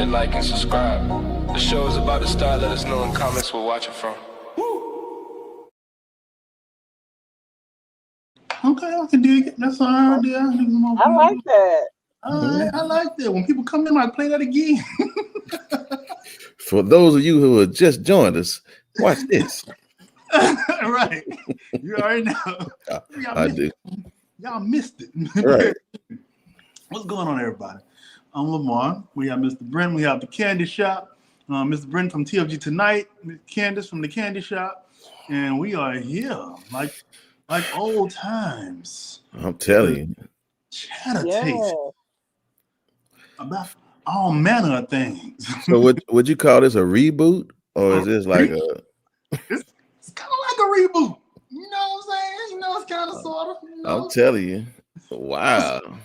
Hit like and subscribe. The show is about to start. Let us know in comments where we're watching from. Okay, I can dig it. That's all right. I like that. I like that. When people come in, I play that again. For those of you who have just joined us, watch this. Right. You already know. I do. Y'all missed it. Right. What's going on, everybody? I'm Lamar. We have Mr. Brent. We have the Candy Shop. Mr. Brent from TFG Tonight. Candace from the Candy Shop. And we are here like old times. I'm telling you. Chatter taste about all manner of things. So would you call this a reboot? Or is this like a... It's kind of like a reboot. You know what I'm saying? You know, it's kind of sort of. You know? I'm telling you. Wow.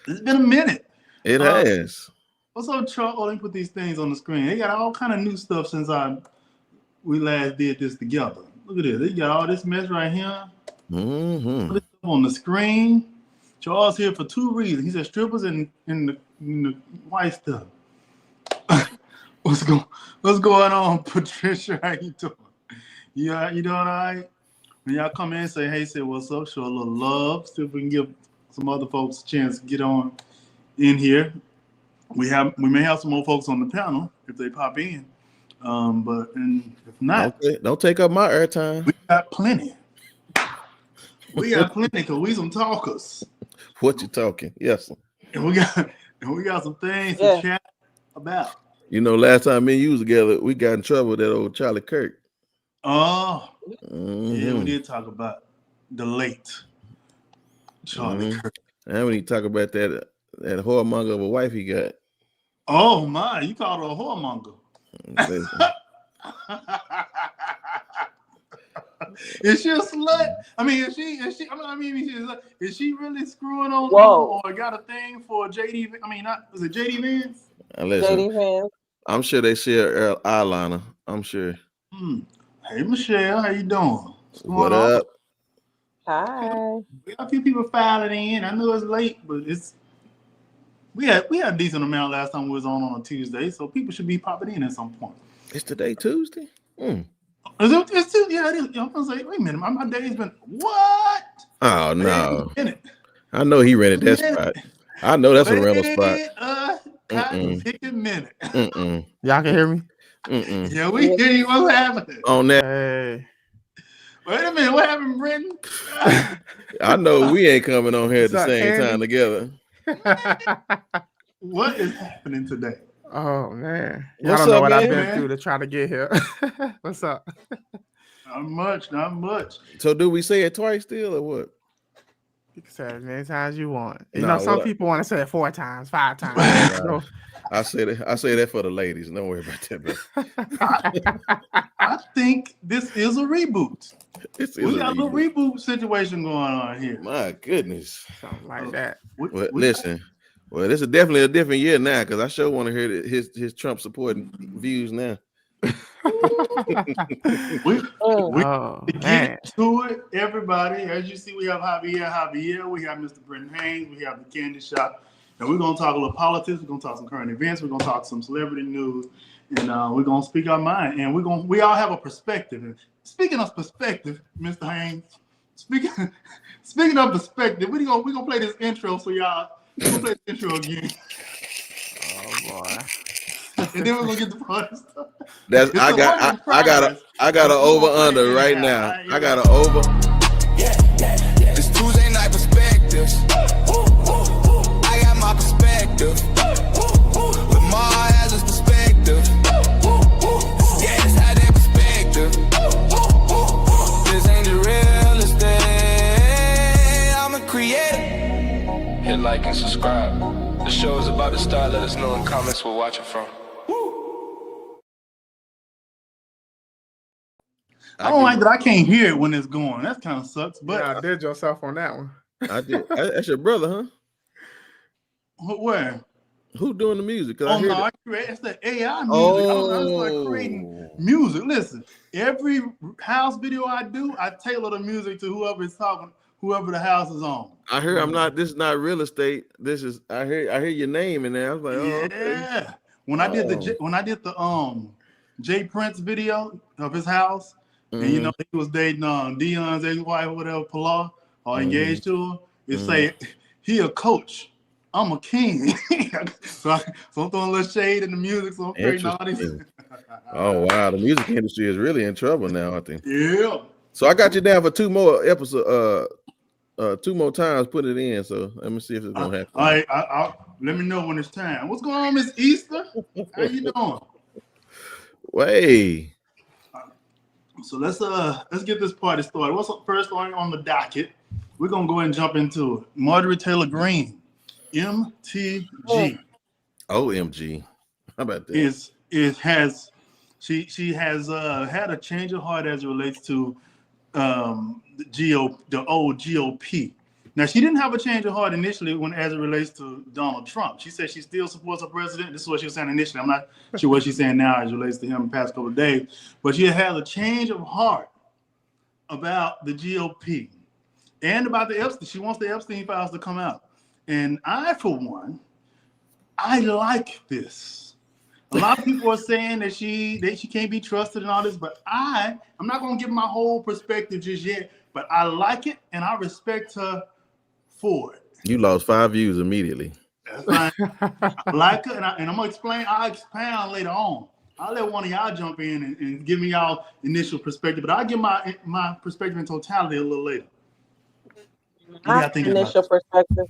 It's been a minute. It has. What's up, Chuck? Oh, they put these things on the screen. They got all kind of new stuff since we last did this together. Look at this. They got all this mess right here. Mm-hmm. Put this stuff on the screen. Charles here for two reasons. He said strippers and the white stuff. What's going on, Patricia? How you doing? You doing all right? When y'all come in and say, hey, say what's up, show a little love. See if we can give some other folks a chance to get on in here. We may have some more folks on the panel if they pop in. But if not, don't take up my airtime. We got plenty. We got plenty because we some talkers. What you talking? Yes. And we got some things to chat about. You know, last time me and you was together, we got in trouble with that old Charlie Kirk. Oh, yeah, we did talk about the late Charlie Kirk. And we need to talk about that whoremonger of a wife he got. Oh my, you called her a whoremonger. Is she a slut? I mean, is she really screwing on or got a thing for JD? I mean, was it JD Vance? JD Vance. I'm sure they share eyeliner. I'm sure. Hey Michelle, how you doing? What up? Hi. We got a few people filing in. I know it's late, but we had a decent amount last time we was on a Tuesday, so people should be popping in at some point. It's today Tuesday. Is it? It's Tuesday. Yeah, it is. I'm gonna say, wait a minute, my day's been what? Oh no! I know he rented that spot. I know that's a rental spot. Take a minute. Y'all can hear me? Yeah, we hear you. What's happening? On that. Hey. Wait a minute. What happened, Brenton? I know we ain't coming on here at the same time together. What is happening today? Oh man, What's I don't know up, what man? I've been through to try to get here. What's up? Not much. So do we say it twice still or what? You can say it as many times as you want. You know, some people want to say it 4 times, 5 times. So, I say that for the ladies. Don't worry about that, bro. I think this is a reboot. We got a little reboot situation going on here. My goodness. Something like that. Listen. Well, this is definitely a different year now because I sure want to hear his Trump supporting views now. we get to it, everybody. As you see, we have Javier, we have Mr. Brenton Haynes, we have the Candy Shop, and we're gonna talk a little politics. We're gonna talk some current events. We're gonna talk some celebrity news, and we're gonna speak our mind. And we all have a perspective. And speaking of perspective, Mr. Haynes, speaking of perspective, we're gonna play this intro for y'all. We're gonna play the intro again. Oh boy. And then we're gonna get the fun stuff. I got an over under right now. I got an over. It's Tuesday night perspectives. I got my perspective. Lamar has his perspective. Yeah, it's how their perspective. This ain't the real estate. I'm a creator. Hit like and subscribe. The show is about to start. Let us know in comments where we're watching from. I don't like that I can't hear it when it's going. That kind of sucks. But I did yourself on that one. I did. That's your brother, huh? Where? Who doing the music? I create. It's the AI music. I start creating music. Listen, every house video I do, I tailor the music to whoever is talking, whoever the house is on. I hear this is not real estate. This is I hear your name in there. I was like, oh, yeah. okay. when I did the Jay Prince video of his house, and you know he was dating Dion's ex-wife, whatever, Pilar, or engaged to her. It say he a coach, I'm a king. so I'm throwing a little shade in the music. So I'm creating all these. Oh wow, the music industry is really in trouble now, I think. Yeah. So I got you down for 2 more episodes. 2 more times, put it in. So let me see if it's gonna happen. All right, let me know when it's time. What's going on, Miss Easter? How you doing? Way. So let's get this party started. What's the first thing on the docket? We're gonna go ahead and jump into it. Marjorie Taylor Greene, MTG. OMG. How about that? She has had a change of heart as it relates to the old GOP. Now, she didn't have a change of heart initially as it relates to Donald Trump. She said she still supports her president. This is what she was saying initially. I'm not sure what she's saying now as it relates to him the past couple of days. But she has a change of heart about the GOP and about the Epstein. She wants the Epstein files to come out. And I, for one, I like this. A lot of people are saying that she can't be trusted and all this, but I'm not going to give my whole perspective just yet, but I like it and I respect her for it. You lost 5 views immediately. That's fine. I like her, and I'm going to I'll expound later on. I'll let one of y'all jump in and give me y'all initial perspective, but I'll give my perspective in totality a little later. My initial perspective,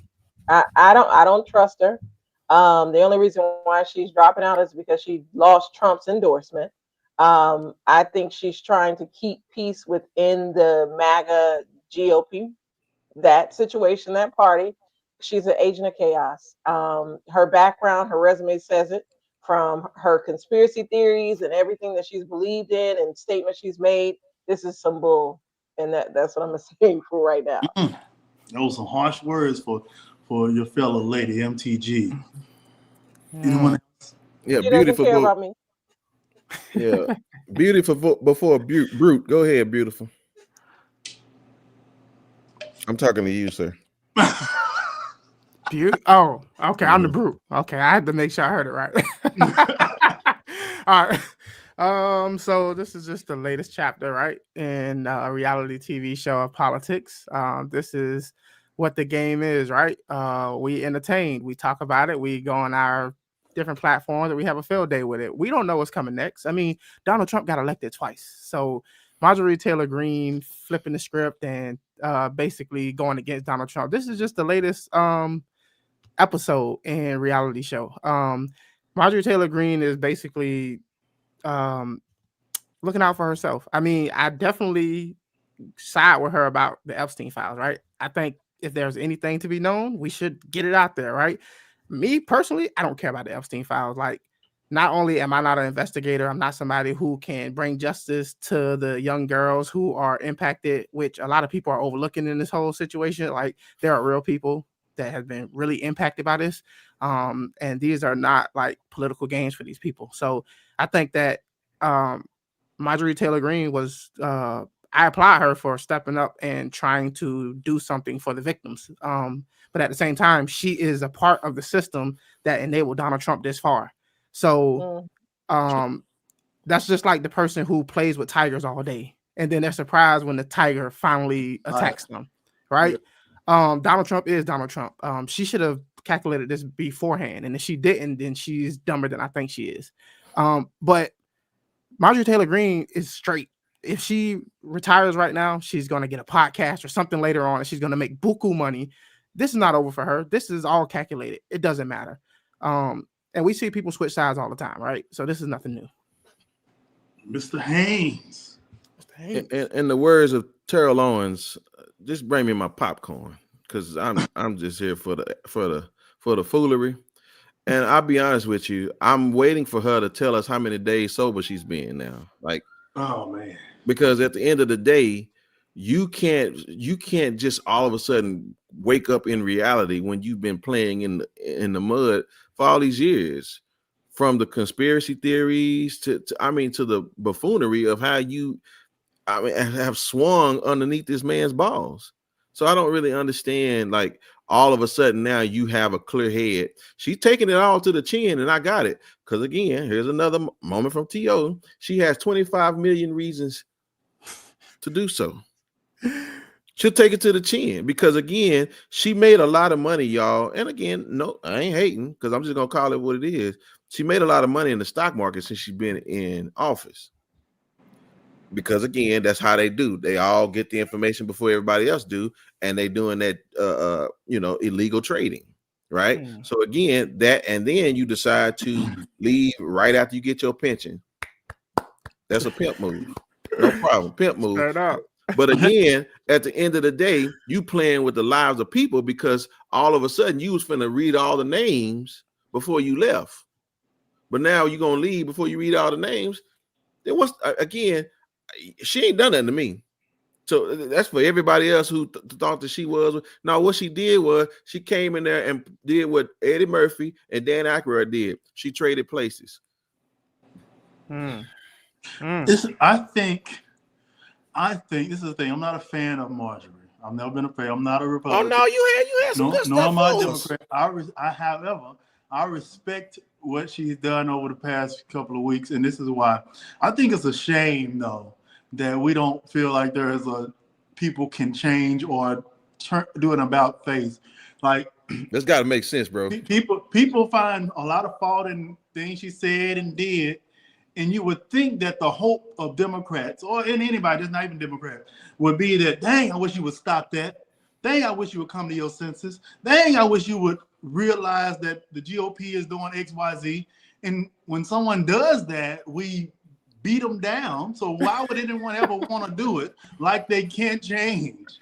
I don't trust her. The only reason why she's dropping out is because she lost Trump's endorsement. I think she's trying to keep peace within the MAGA GOP, that situation, that party. She's an agent of chaos. Her background, her resume says it, from her conspiracy theories and everything that she's believed in and statements she's made. This is some bull. And that's what I'm saying for right now. Those some harsh words for your fellow lady, MTG. Anyone else? Yeah, She beautiful. Doesn't care about me. Yeah, beautiful before brute. Go ahead, beautiful. I'm talking to you, sir. Oh, okay. I'm the brute. Okay, I had to make sure I heard it right. All right. So this is just the latest chapter, right, in a reality TV show of politics. This is what the game is, right? We entertain, we talk about it, we go on our different platforms, and we have a field day with it. We don't know what's coming next. I mean, Donald Trump got elected twice, so Marjorie Taylor Greene flipping the script and basically going against Donald Trump. This is just the latest episode in reality show. Marjorie Taylor Greene is basically looking out for herself. I mean, I definitely side with her about the Epstein files, right? I think if there's anything to be known, we should get it out there, right? Me personally, I don't care about the Epstein files. Like, not only am I not an investigator, I'm not somebody who can bring justice to the young girls who are impacted, which a lot of people are overlooking in this whole situation. Like, there are real people that have been really impacted by this. And these are not like political games for these people. So I think that Marjorie Taylor Greene was, I applaud her for stepping up and trying to do something for the victims. But at the same time, she is a part of the system that enabled Donald Trump this far. So that's just like the person who plays with tigers all day, and then they're surprised when the tiger finally attacks them, right? Yeah. Donald Trump is Donald Trump. She should have calculated this beforehand, and if she didn't, then she's dumber than I think she is. But Marjorie Taylor Greene is straight. If she retires right now, she's going to get a podcast or something later on, and she's going to make buku money. This is not over for her. This is all calculated. It doesn't matter. And we see people switch sides all the time, right? So this is nothing new. Mr. Haynes. In the words of Terrell Owens, just bring me my popcorn, because I'm just here for the foolery. And I'll be honest with you, I'm waiting for her to tell us how many days sober she's been now. Like, oh man. Because at the end of the day, you can't just all of a sudden wake up in reality when you've been playing in the mud for all these years, from the conspiracy theories to the buffoonery of how you have swung underneath this man's balls. So I don't really understand, like, all of a sudden now you have a clear head. She's taking it all to the chin, and I got it. Because again, here's another moment from T.O. She has 25 million reasons to do so. She'll take it to the chin because, again, she made a lot of money, y'all. And again, no, I ain't hating because I'm just going to call it what it is. She made a lot of money in the stock market since she's been in office. Because, again, that's how they do. They all get the information before everybody else do, and they doing that, illegal trading, right? So, again, and then you decide to leave right after you get your pension. That's a pimp move. No problem. Pimp move. Straight up. But again, at the end of the day, you playing with the lives of people because all of a sudden you was finna read all the names before you left. But now you're going to leave before you read all the names. Then again, she ain't done nothing to me. So that's for everybody else who thought that she was. Now, what she did was she came in there and did what Eddie Murphy and Dan Aykroyd did. She traded places. I think this is the thing. I'm not a fan of Marjorie. I've never been a fan. I'm not a Republican. Oh no, you had some good stuff. No, I'm not a Democrat. However, I respect what she's done over the past couple of weeks, and this is why. I think it's a shame though that we don't feel like people can change or do an about face. Like that's got to make sense, bro. People find a lot of fault in things she said and did. And you would think that the hope of Democrats, or in anybody, just not even Democrat, would be that, dang, I wish you would stop that. Dang, I wish you would come to your senses. Dang, I wish you would realize that the GOP is doing X, Y, Z. And when someone does that, we beat them down. So why would anyone ever want to do it like they can't change?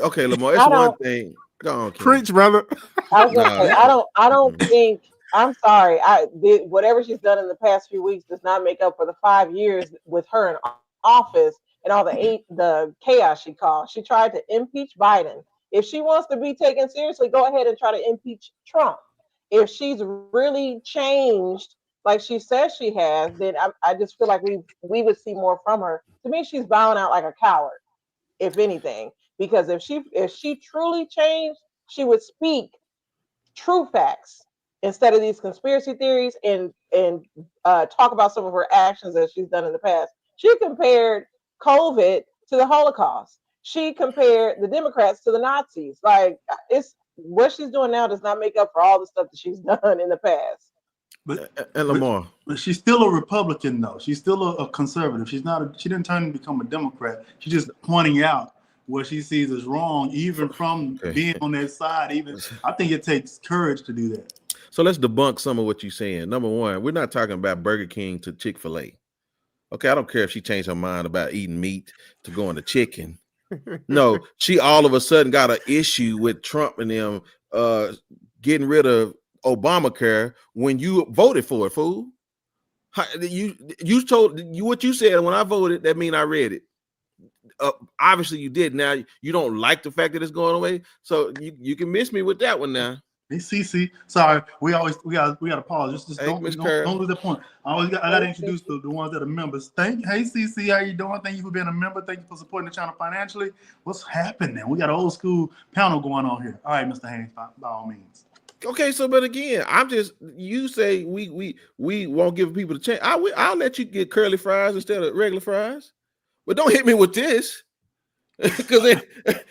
Okay, Lamar, it's one thing. Go on, preach, brother. I was gonna say, I don't think. I'm sorry. Whatever she's done in the past few weeks does not make up for the 5 years with her in office and all the chaos she caused. She tried to impeach Biden. If she wants to be taken seriously, go ahead and try to impeach Trump. If she's really changed like she says she has, then I just feel like we would see more from her. To me, she's bowing out like a coward, if anything. Because if she truly changed, she would speak true facts instead of these conspiracy theories and talk about some of her actions that she's done in the past. She compared COVID to the Holocaust. She compared the Democrats to the Nazis. Like, it's what she's doing now does not make up for all the stuff that she's done in the past. And Lamar, but she's still a Republican, though. She's still a conservative. She didn't turn and become a Democrat. She's just pointing out what she sees as wrong, even from being on that side. Even I think it takes courage to do that. So let's debunk some of what you're saying. Number one, we're not talking about Burger King to Chick-fil-A. Okay, I don't care if she changed her mind about eating meat to going to chicken. No, she all of a sudden got an issue with Trump and them getting rid of Obamacare when you voted for it, fool. You told what you said when I voted, that mean I read it. Obviously you did. Now you don't like the fact that it's going away, so you can miss me with that one now. Hey, CC, sorry, we gotta pause. Just don't lose that point. I gotta introduce the ones that are members. Hey CC, how you doing? Thank you for being a member. Thank you for supporting the channel financially. What's happening? We got an old school panel going on here. All right, Mr. Haynes, by all means. Okay, so but again, you say we won't give people the chance. I'll let you get curly fries instead of regular fries, but don't hit me with this because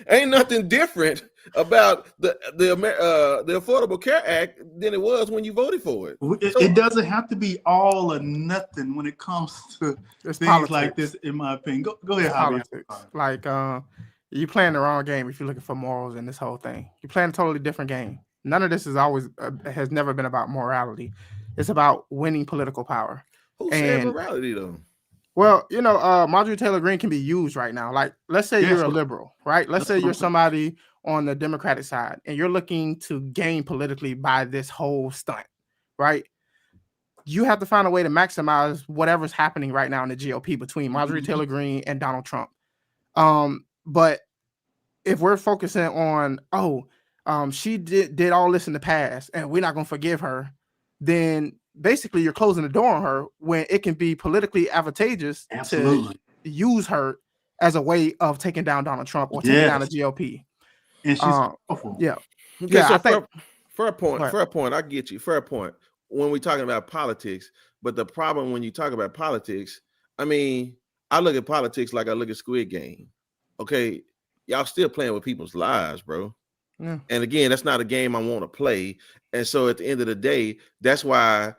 ain't nothing different about the Affordable Care Act than it was when you voted for it. It doesn't have to be all or nothing when it comes to things politics. Like this, in my opinion. Go ahead, politics. Like you playing the wrong game if you're looking for morals in this whole thing. You're playing a totally different game. None of this has never been about morality. It's about winning political power. Who said morality though? Well, Marjorie Taylor Greene can be used right now. Like, let's say you're a liberal, right? Let's say you're somebody on the Democratic side and you're looking to gain politically by this whole stunt, right? You have to find a way to maximize whatever's happening right now in the GOP between Marjorie Taylor Greene and Donald Trump. But if we're focusing on, she did all this in the past and we're not going to forgive her, then basically you're closing the door on her when it can be politically advantageous to use her as a way of taking down Donald Trump or taking down the GOP. And she's powerful. Yeah. Okay, yeah, so I think fair point. I get you. Fair point. When we're talking about politics, but the problem when you talk about politics, I mean, I look at politics like I look at Squid Game. Okay, y'all still playing with people's lives, bro. Yeah. And again, that's not a game I want to play. And so at the end of the day, that's why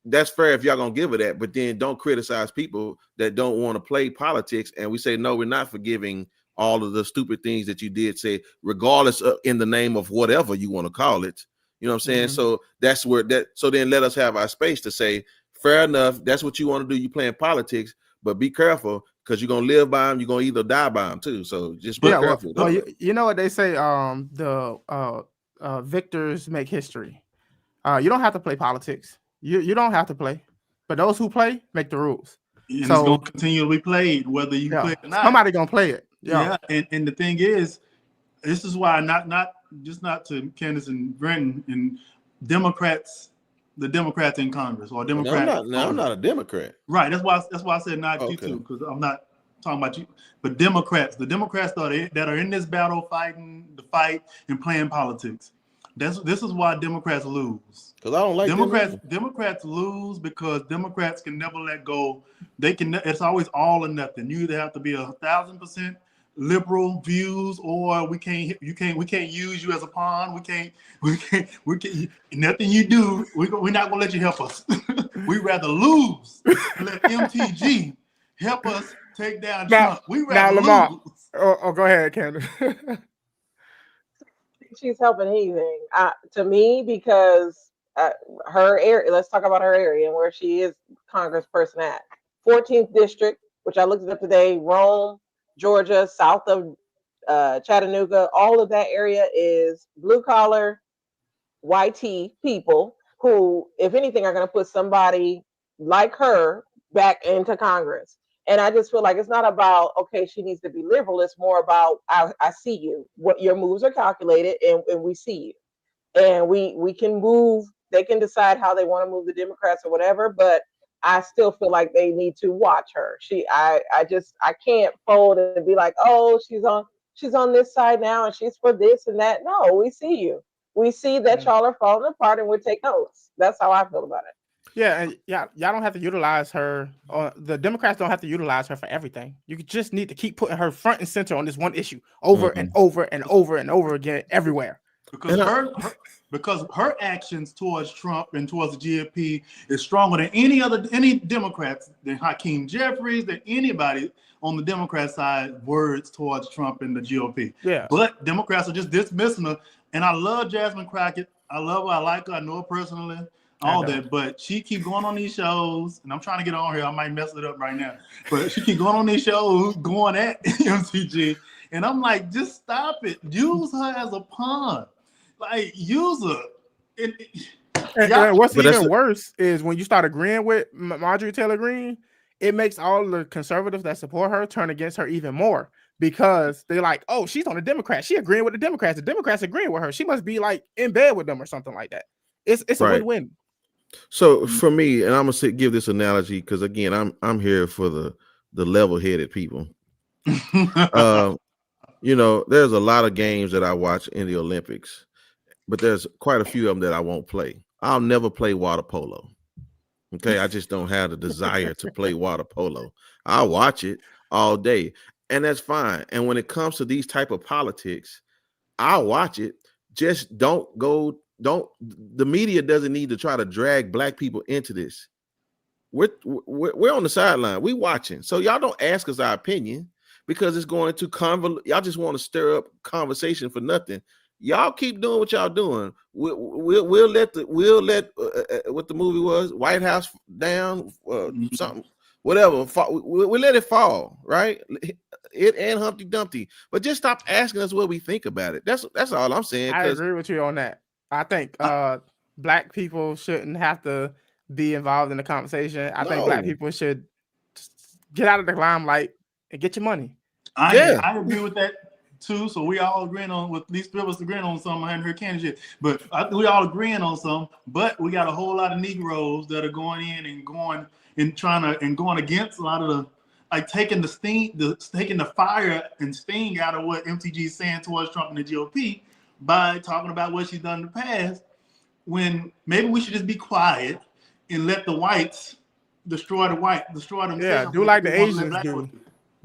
that's fair if y'all gonna give it that, but then don't criticize people that don't want to play politics. And we say, no, we're not forgiving all of the stupid things that you did say, regardless of in the name of whatever you want to call it. You know what I'm saying? Mhm. So that's where so then let us have our space to say, fair enough, that's what you want to do. You playing politics, but be careful because you're gonna live by them, you're gonna either die by them too. So just be careful. Well, you know what they say, victors make history. You don't have to play politics. You don't have to play, but those who play make the rules. And so it's going to continue to be played, whether you play it or not. Somebody gonna play it. Yeah. And the thing is, this is why not to Candace and Brenton and Democrats, the Democrats in Congress or Democrats. I'm not a Democrat. Right. That's why I said not you two, because I'm not talking about you, but Democrats, the Democrats that are in this battle fighting the fight and playing politics. This is why Democrats lose. Because I don't like Democrats lose because Democrats can never let go. It's always all or nothing. You either have to be 1,000% liberal views, or we can't use you as a pawn. We can't nothing you do. We're not gonna let you help us. We rather lose and let MTG help us take down Trump. We rather Lamar, lose. Oh, go ahead, Candace. She's helping anything to me because her area. Let's talk about her area and where she is congressperson at. 14th district, which I looked up today. Rome, Georgia, south of Chattanooga. All of that area is blue collar, YT people who, if anything, are going to put somebody like her back into Congress. And I just feel like it's not about, okay, she needs to be liberal. It's more about, I see you. What your moves are calculated, and we see you. And we can move. They can decide how they want to move the Democrats or whatever. But I still feel like they need to watch her. I can't fold and be like, oh, she's on this side now and she's for this and that. No, we see you. We see that y'all are falling apart and we take notes. That's how I feel about it. Yeah, and y'all don't have to utilize her, or the Democrats don't have to utilize her for everything. You just need to keep putting her front and center on this one issue over and over and over and over again everywhere. Because her actions towards Trump and towards the GOP is stronger than any Democrats, than Hakeem Jeffries, than anybody on the Democrat side words towards Trump and the GOP. Yeah. But Democrats are just dismissing her. And I love Jasmine Crockett. I love her. I like her. I know her personally. All that, but she keep going on these shows, and I'm trying to get on here. I might mess it up right now, but she keep going on these shows, going at MCG, and I'm like, just stop it. Use her as a pawn, like use her. And what's even worse is when you start agreeing with Marjorie Taylor Greene, it makes all the conservatives that support her turn against her even more, because they're like, oh, she's on the Democrats. She agreeing with the Democrats. The Democrats agreeing with her. She must be like in bed with them or something like that. It's a win-win. So for me, and I'm gonna give this analogy because again, I'm here for the level-headed people. You know, there's a lot of games that I watch in the Olympics, but there's quite a few of them that I won't play. I'll never play water polo. Okay, I just don't have the desire to play water polo. I'll watch it all day, and that's fine. And when it comes to these type of politics, I'll watch it. Just the media doesn't need to try to drag black people into this. We're on the sideline. We watching. So y'all don't ask us our opinion because it's going to y'all just want to stir up conversation for nothing. Y'all keep doing what y'all doing. We'll let what the movie was, White House down, something, whatever. We'll let it fall, right? It and Humpty Dumpty. But just stop asking us what we think about it. That's all I'm saying. I agree with you on that. I think black people shouldn't have to be involved in the conversation. I think black people should get out of the limelight and get your money. I agree with that too. So we all agreeing on, with at least three of us agreeing on something. I haven't heard Candace yet, but we all agreeing on something. But we got a whole lot of Negroes that are going in and going against a lot of like taking the fire and sting out of what MTG is saying towards Trump and the GOP by talking about what she's done in the past. When maybe we should just be quiet and let the whites destroy themselves. Yeah, do like the Asians do.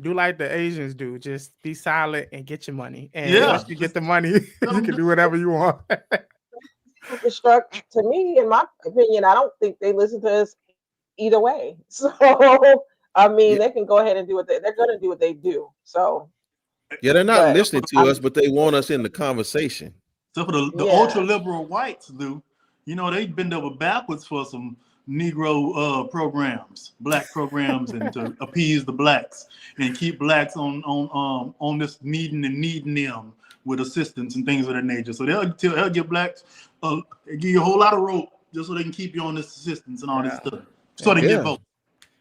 Do like the Asians do. Just be silent and get your money. And once you get the money, you can do whatever you want. To me, in my opinion, I don't think they listen to us either way. So I mean, they can go ahead and do what they're going to do what they do. So yeah, they're not listening to us, but they want us in the conversation. So for the ultra liberal whites do, you know, they bend over backwards for some Negro programs, black programs, and to appease the blacks and keep blacks on this needing them with assistance and things of that nature. So they'll give blacks give you a whole lot of rope just so they can keep you on this assistance and all this stuff. So they get votes.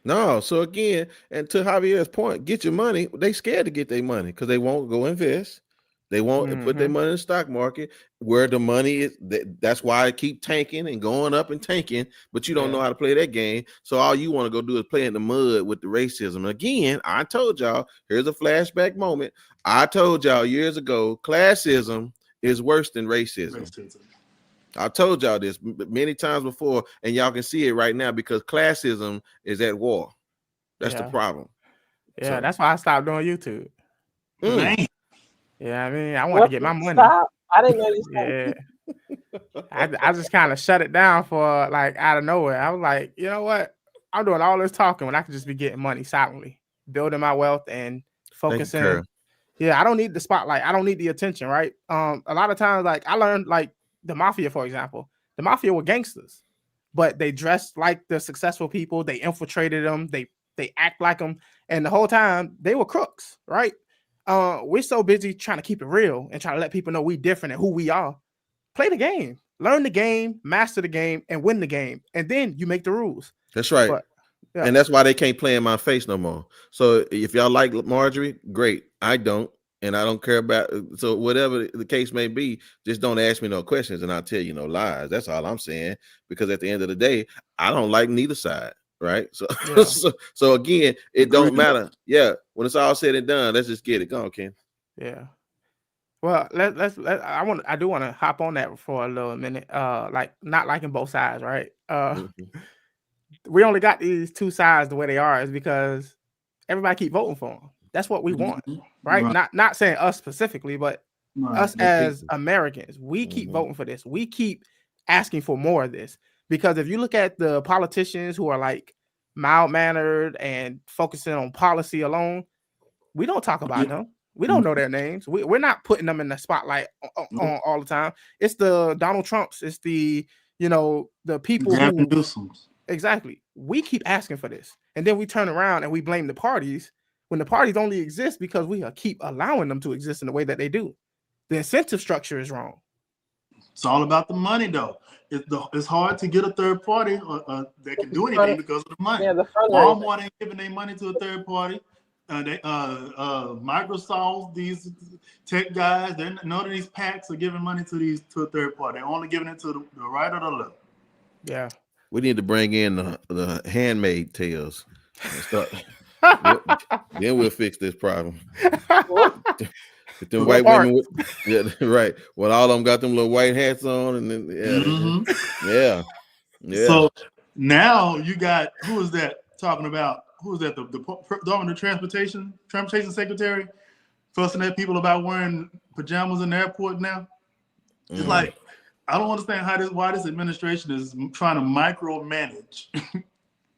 No, so again, and to Javier's point, get your money. They scared to get their money because they won't go invest. They won't put their money in the stock market where the money is. That's why I keep tanking and going up and tanking, but you don't know how to play that game. So all you want to go do is play in the mud with the racism. Again, I told y'all, here's a flashback moment. I told y'all years ago, classism is worse than racism. I told y'all this many times before, and y'all can see it right now because classism is at war. That's the problem. Yeah, that's why I stopped doing YouTube. Yeah, I mean, I want to get my money. Stop? I didn't know you stopped. I just kind of shut it down for like out of nowhere. I was like, you know what? I'm doing all this talking when I could just be getting money silently, building my wealth and focusing. Yeah, I don't need the spotlight. I don't need the attention, right? A lot of times, like I learned, like the mafia, for example. The mafia were gangsters, but they dressed like the successful people. They infiltrated them. They act like them, and the whole time they were crooks, right? We're so busy trying to keep it real and trying to let people know we different and who we are. Play the game, learn the game, master the game, and win the game, and then you make the rules. That's right. But, and that's why they can't play in my face no more. So if y'all like Marjorie, great. I don't, and I don't care about. So whatever the case may be, just don't ask me no questions, and I'll tell you no lies. That's all I'm saying. Because at the end of the day, I don't like neither side. Right. So, so again, it don't matter. Yeah. When it's all said and done, let's just get it. Go on, Ken. Yeah. Well, I do want to hop on that for a little minute. Like not liking both sides, right? We only got these two sides the way they are is because everybody keep voting for them. That's what we want, right? Not saying us specifically, but us as Americans, we keep voting for this. We keep asking for more of this. Because if you look at the politicians who are like mild-mannered and focusing on policy alone, we don't talk about them. We don't know their names. We're not putting them in the spotlight on all the time. It's the Donald Trumps. It's the people who exactly. We keep asking for this, and then we turn around and we blame the parties when the parties only exist because we keep allowing them to exist in the way that they do. The incentive structure is wrong. It's all about the money, though. It's hard to get a third party that can do anything because of the money. Walmart ain't giving their money to a third party. Microsoft, these tech guys, none of these PACs are giving money to a third party. They're only giving it to the right or the left. Yeah, we need to bring in the handmaid tales. Then we'll fix this problem. Them white women, right? Well, all of them got them little white hats on, and then yeah. So now you got who is that talking about? Who is that? The Department of Transportation Secretary fussing at people about wearing pajamas in the airport now. It's like I don't understand why this administration is trying to micromanage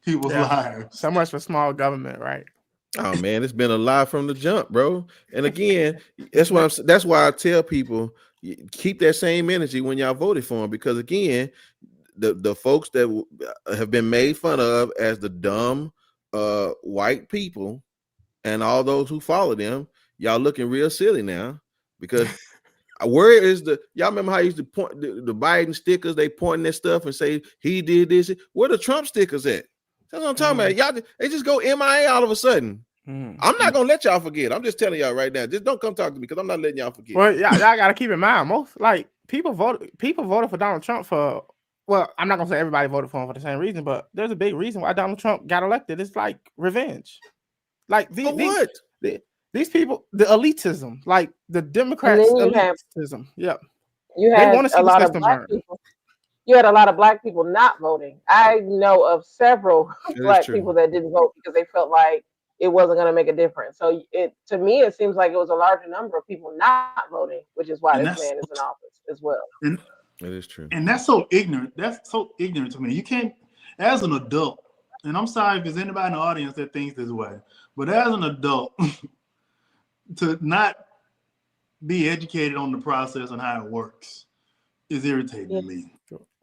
people's lives. So much for small government, right? Oh man, it's been a lie from the jump, bro. And again, that's why I tell people keep that same energy when y'all voted for him, because again, the folks that have been made fun of as the dumb white people and all those who follow them, y'all looking real silly now because where is y'all remember how I used to point the Biden stickers? They pointing that stuff and say he did this. Where the Trump stickers at? That's what I'm talking about. Y'all, they just go MIA all of a sudden. I'm not gonna let y'all forget. I'm just telling y'all right now. Just don't come talk to me because I'm not letting y'all forget. Well, y'all gotta keep in mind, most people voted for Donald Trump for. Well, I'm not gonna say everybody voted for him for the same reason, but there's a big reason why Donald Trump got elected. It's like revenge. Like these people, the elitism, like the And Democrats' then elitism. Yep. you They had want to see a the lot of system black burn. people. You had a lot of black people not voting. I know of several That is black true. people that didn't vote because they felt like it wasn't going to make a difference. So to me, it seems like it was a larger number of people not voting, which is why And this that's man is in office as well. and, That is true. and that's so ignorant. That's so ignorant to me. You can't, as an adult, and I'm sorry if there's anybody in the audience that thinks this way, but as an adult, to not be educated on the process and how it works is irritating to me.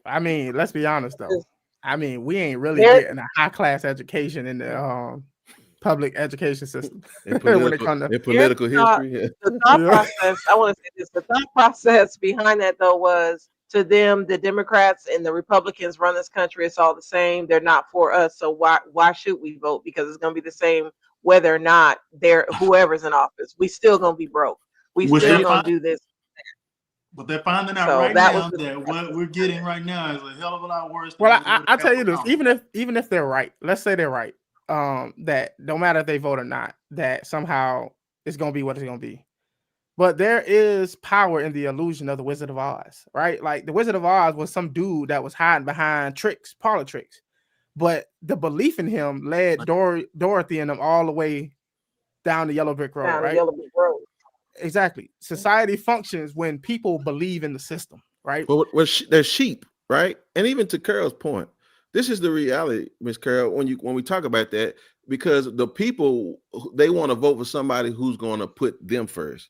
I mean, let's be honest though. I mean, we ain't really There- getting a high class education in the public education system In when it comes to political Here's history. Yeah. the thought Yeah. process. I want to say this. The thought process behind that though was, to them, the Democrats and the Republicans run this country. It's all the same. They're not for us. So why should we vote? Because it's going to be the same whether or not they're whoever's in office. We still going to be broke. We Which still they going find, to do this. but they're finding out So right that was now that what we're getting right now is a hell of a lot worse than Well, what it I would tell have you this, become. even if they're right, let's say they're right, that no matter if they vote or not, that somehow it's gonna be what it's gonna be. But there is power in the illusion of the Wizard of Oz, right? Like the Wizard of Oz was some dude that was hiding behind tricks, parlor tricks. But the belief in him led Dorothy and them all the way down the yellow brick road, down the right? yellow brick road. Exactly. Society functions when people believe in the system, right? Well, they're sheep, right? And even to Carol's point, this is the reality, Miss Carol. When we talk about that, because the people, they want to vote for somebody who's going to put them first.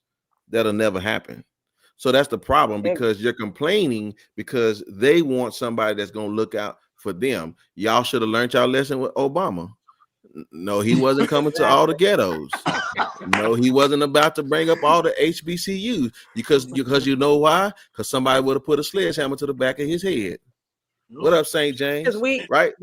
That'll never happen. So that's the problem, because you're complaining because they want somebody that's going to look out for them. Y'all should have learned y'all lesson with Obama. No, he wasn't coming to all the ghettos. No, he wasn't about to bring up all the HBCUs because you know why? Because somebody would have put a sledgehammer to the back of his head. What up, St. James? Because Right?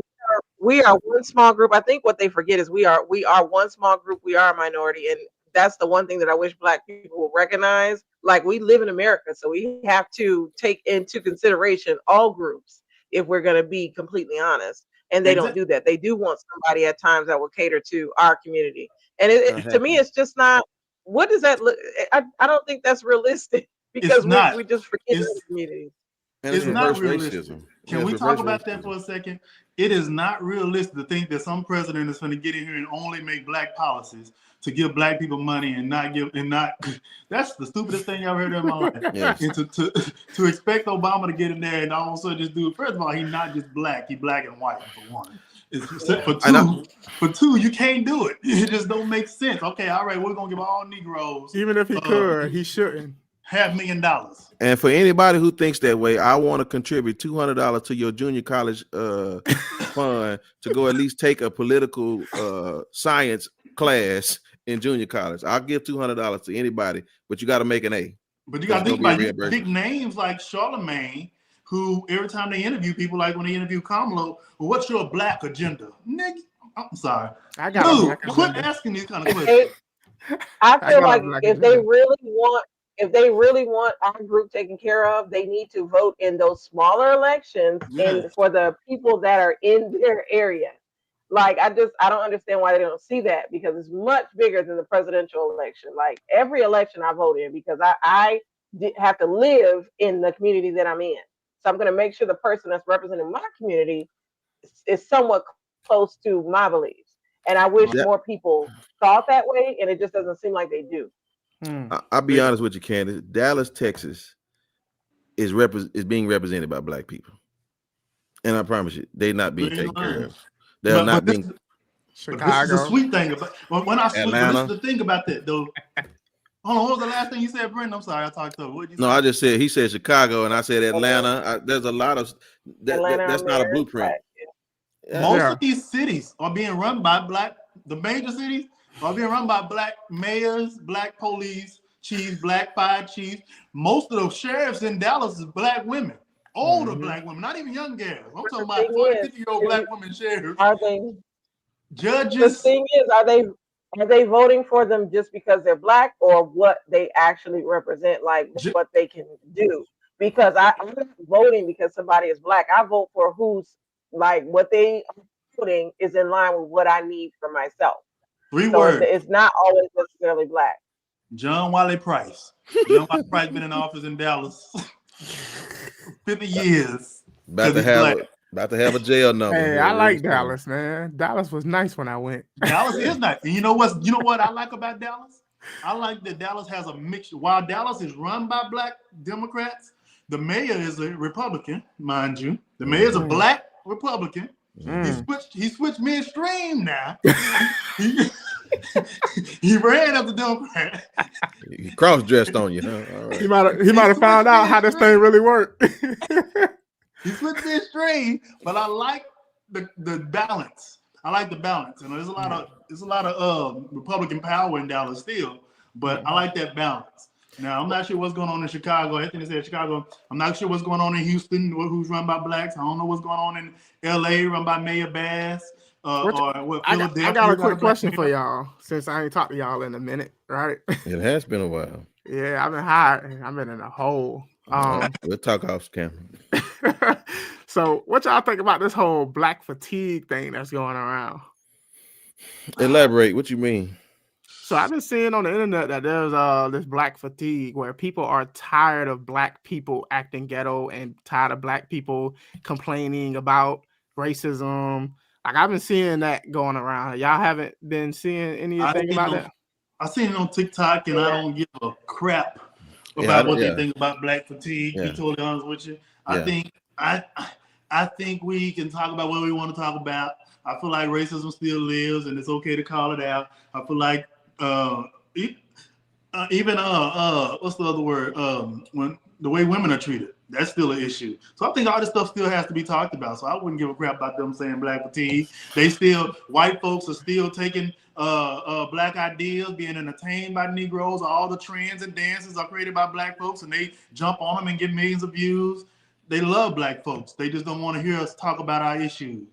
we are one small group. I think what they forget is we are one small group. We are a minority, and that's the one thing that I wish Black people will recognize. Like, we live in America, so we have to take into consideration all groups if we're going to be completely honest. And they don't do that. They do want somebody at times that will cater to our community. And to me, it's just not. What does that look? I don't think that's realistic, because we just forget the community. And it's not realistic. Racism. Can we talk about that for a second? It is not realistic to think that some president is going to get in here and only make Black policies to give Black people money and not. That's the stupidest thing I've heard in my life. Yes. And to expect Obama to get in there and all of a sudden just do it. First of all, he's not just Black; he's Black and white, for one. For two, you can't do it. It just don't make sense. Okay, all right, we're gonna give all Negroes. Even if he could, he shouldn't. $500,000. And for anybody who thinks that way, I want to contribute $200 to your junior college fund to go at least take a political science class in junior college. I'll give $200 to anybody, but you got to make an A. But you got to think about big names like Charlemagne, who every time they interview people, like when they interview Kamala, well, what's your Black agenda? Nigga, I'm sorry. Quit asking these kind of questions. I feel like if they really want our group taken care of, they need to vote in those smaller elections and for the people that are in their area. Like, I don't understand why they don't see that, because it's much bigger than the presidential election. Like, every election I vote in, because I have to live in the community that I'm in. So I'm going to make sure the person that's representing my community is somewhat close to my beliefs. And I wish more people thought that way, and it just doesn't seem like they do. I'll be honest with you, Candace. Dallas, Texas is being represented by Black people. And I promise you, they're not being taken care of. They're not being. Chicago. This is the sweet thing about Atlanta. This is the thing about that, though. Hold on, what was the last thing you said, Brendan? I'm sorry, I talked over. What did you say? I just said, he said Chicago, and I said Atlanta. There's a lot of that's not a blueprint. Most of these cities are being run by Black. The major cities are being run by Black mayors, Black police chiefs, Black fire chiefs. Most of the sheriffs in Dallas is Black women, older Black women, not even young girls. I'm talking about 40-50-year-old Black women sheriffs. Are they judges? The thing is, are they voting for them just because they're Black, or what they actually represent, like what they can do? Because I'm not voting because somebody is Black. I vote for who's, like, what they are voting is in line with what I need for myself. 3 So words. it's not always necessarily black. John Wiley Price. John Wiley Price been in office in Dallas 50 years. About to He's black. have a jail number. Hey, here I really like soon. Dallas, man. Dallas was nice when I went. Dallas is nice. And you know what I like about Dallas? I like that Dallas has a mixture. While Dallas is run by black Democrats, the mayor is a Republican, mind you. The mayor is a black Republican. He switched midstream now. He ran up the Democrat. He cross-dressed on you, huh? All right. He might have found out how this thing really worked. He switched midstream, but I like the balance. I like the balance. And there's a lot of Republican power in Dallas still, but I like that balance. Now I'm not sure what's going on in Chicago. Anthony said Chicago. I'm not sure what's going on in Houston, who's run by blacks. I don't know what's going on in LA, run by Mayor Bass. I got a quick question for y'all, since I ain't talked to y'all in a minute, right? It has been a while. Yeah, I've been hiding. I've been in a hole. We'll talk off camera. So what y'all think about this whole black fatigue thing that's going around? Elaborate. What you mean? So I've been seeing on the internet that there's this black fatigue where people are tired of black people acting ghetto and tired of black people complaining about racism. Like I've been seeing that going around. Y'all haven't been seeing anything about that? I seen it on TikTok, and I don't give a crap about what they think about black fatigue. To be totally honest with you, I think we can talk about what we want to talk about. I feel like racism still lives, and it's okay to call it out. I feel like even what's the other word? When the way women are treated, that's still an issue. So I think all this stuff still has to be talked about. So I wouldn't give a crap about them saying black fatigue. White folks are still taking black ideas, being entertained by Negroes. All the trends and dances are created by black folks, and they jump on them and get millions of views. They love black folks. They just don't want to hear us talk about our issues.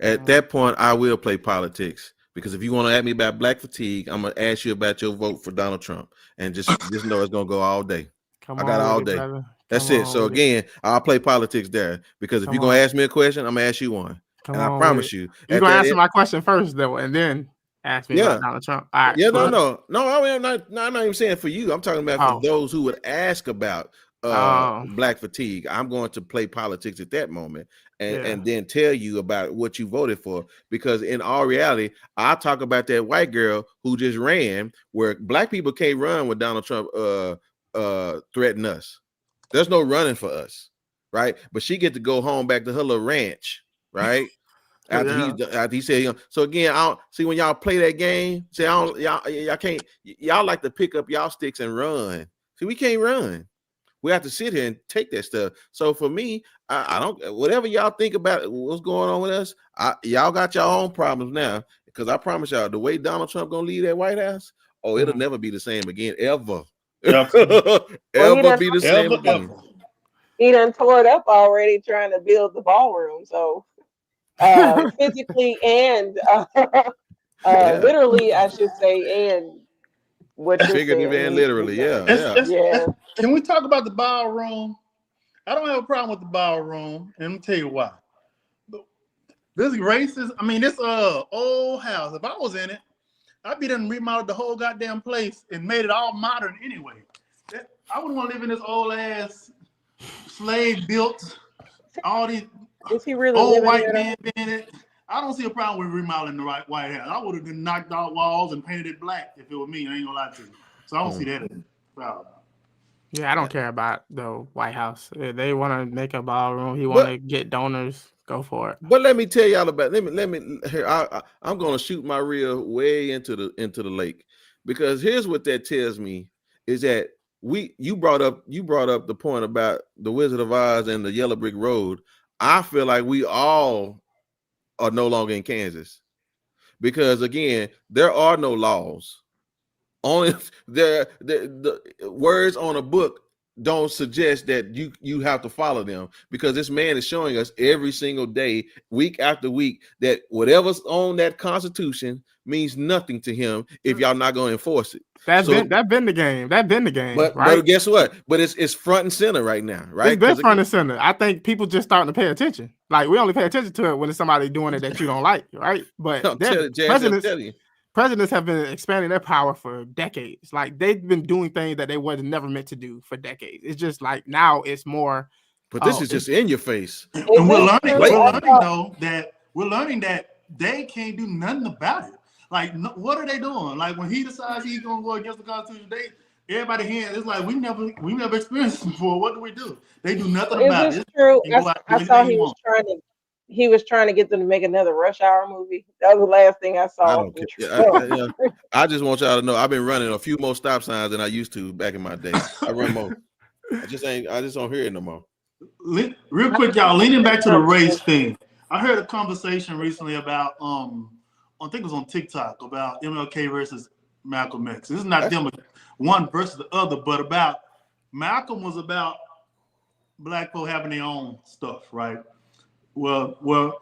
At that point, I will play politics. Because if you want to ask me about black fatigue, I'm going to ask you about your vote for Donald Trump. And just know it's going to go all day. I got all day. That's it. So again, I'll play politics there. Because if you're going to ask me a question, I'm going to ask you one. And I promise you. You're going to answer my question first, though, and then ask me about Donald Trump. All right. Yeah, no. I'm not even saying for you. I'm talking about for those who would ask about black fatigue. I'm going to play politics at that moment and then tell you about what you voted for, because in all reality, I talk about that white girl who just ran, where black people can't run when Donald Trump threatened us. There's no running for us, right? But she get to go home back to her little ranch, right? After he said, so again, I don't see when y'all play that game. Say y'all like to pick up y'all sticks and run. See, we can't run. We have to sit here and take that stuff. So for me, I don't. Whatever y'all think about what's going on with us, y'all got your own problems now. Because I promise y'all, the way Donald Trump gonna leave that White House, it'll never be the same again, ever. Ever be the same again. He done tore it up already trying to build the ballroom. So physically and literally, I should say, and what you're figuratively and literally, Can we talk about the ballroom? I don't have a problem with the ballroom, and let me tell you why. This racist. I mean, this old house. If I was in it, I'd be done remodeled the whole goddamn place and made it all modern anyway. I wouldn't want to live in this old ass slave built. All these old white men in it. I don't see a problem with remodeling the White House. I would have been knocked out walls and painted it black if it were me. I ain't gonna lie to you. So I don't see that as a problem. Yeah, I don't care about the White House. If they want to make a ballroom, he want to get donors, go for it. But let me tell y'all about. Let me. Here, I'm gonna shoot my reel way into the lake, because here's what that tells me is that you brought up the point about the Wizard of Oz and the Yellow Brick Road. I feel like we all are no longer in Kansas, because again, there are no laws. Only the words on a book don't suggest that you have to follow them, because this man is showing us every single day, week after week, that whatever's on that Constitution means nothing to him if y'all not going to enforce it. That's been the game. But, right? But guess what? But it's front and center right now, right? It's been front and center. I think people just starting to pay attention. Like, we only pay attention to it when it's somebody doing it that you don't like, right? But presidents have been expanding their power for decades. Like they've been doing things that they were never meant to do for decades. It's just like now it's more. But this is just in your face. And Is we're it learning. true? We're I learning thought- though that they can't do nothing about it. Like, what are they doing? Like when he decides he's gonna go against the Constitution, everybody here is like, we never experienced this before. What do we do? They do nothing Is about this it. true? They go out and do I saw anything he was trying to get them to make another Rush Hour movie. That was the last thing I saw. I don't care. I just want y'all to know I've been running a few more stop signs than I used to back in my day. I run more. I just don't hear it no more. Real quick, y'all, leaning back to the race thing. I heard a conversation recently about I think it was on TikTok about MLK versus Malcolm X. This is not them one versus the other, but about Malcolm was about black folk having their own stuff, right? Well,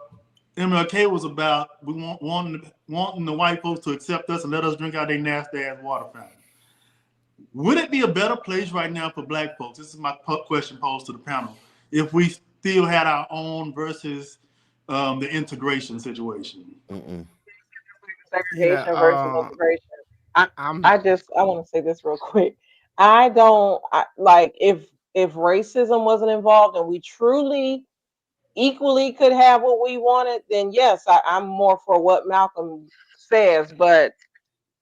MLK was about wanting the white folks to accept us and let us drink out their nasty ass water fountain. Would it be a better place right now for black folks? This is my question posed to the panel. If we still had our own versus the integration situation. Segregation versus integration. I want to say this real quick. If racism wasn't involved and we truly equally could have what we wanted, then yes, I'm more for what Malcolm says. But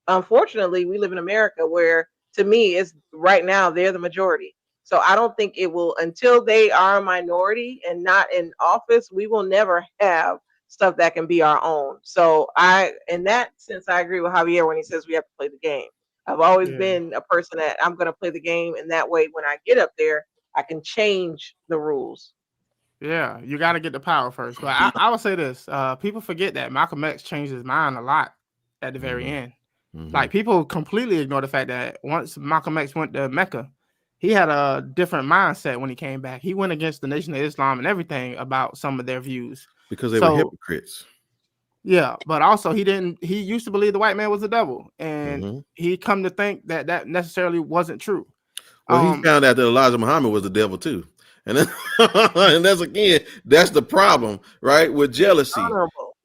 unfortunately, we live in America where, to me, it's right now they're the majority. So I don't think it will, until they are a minority and not in office, we will never have stuff that can be our own. So in that sense, I agree with Javier when he says we have to play the game. I've always been a person that I'm going to play the game, and that way, when I get up there, I can change the rules. Yeah, you got to get the power first. But I would say this: people forget that Malcolm X changed his mind a lot at the very end. Like people completely ignore the fact that once Malcolm X went to Mecca, he had a different mindset when he came back. He went against the Nation of Islam and everything about some of their views because they were hypocrites. Yeah, but also he used to believe the white man was the devil, and he come to think that necessarily wasn't true. Well, he found out that Elijah Muhammad was the devil too. And then, and that's the problem, right? With jealousy. Honorable.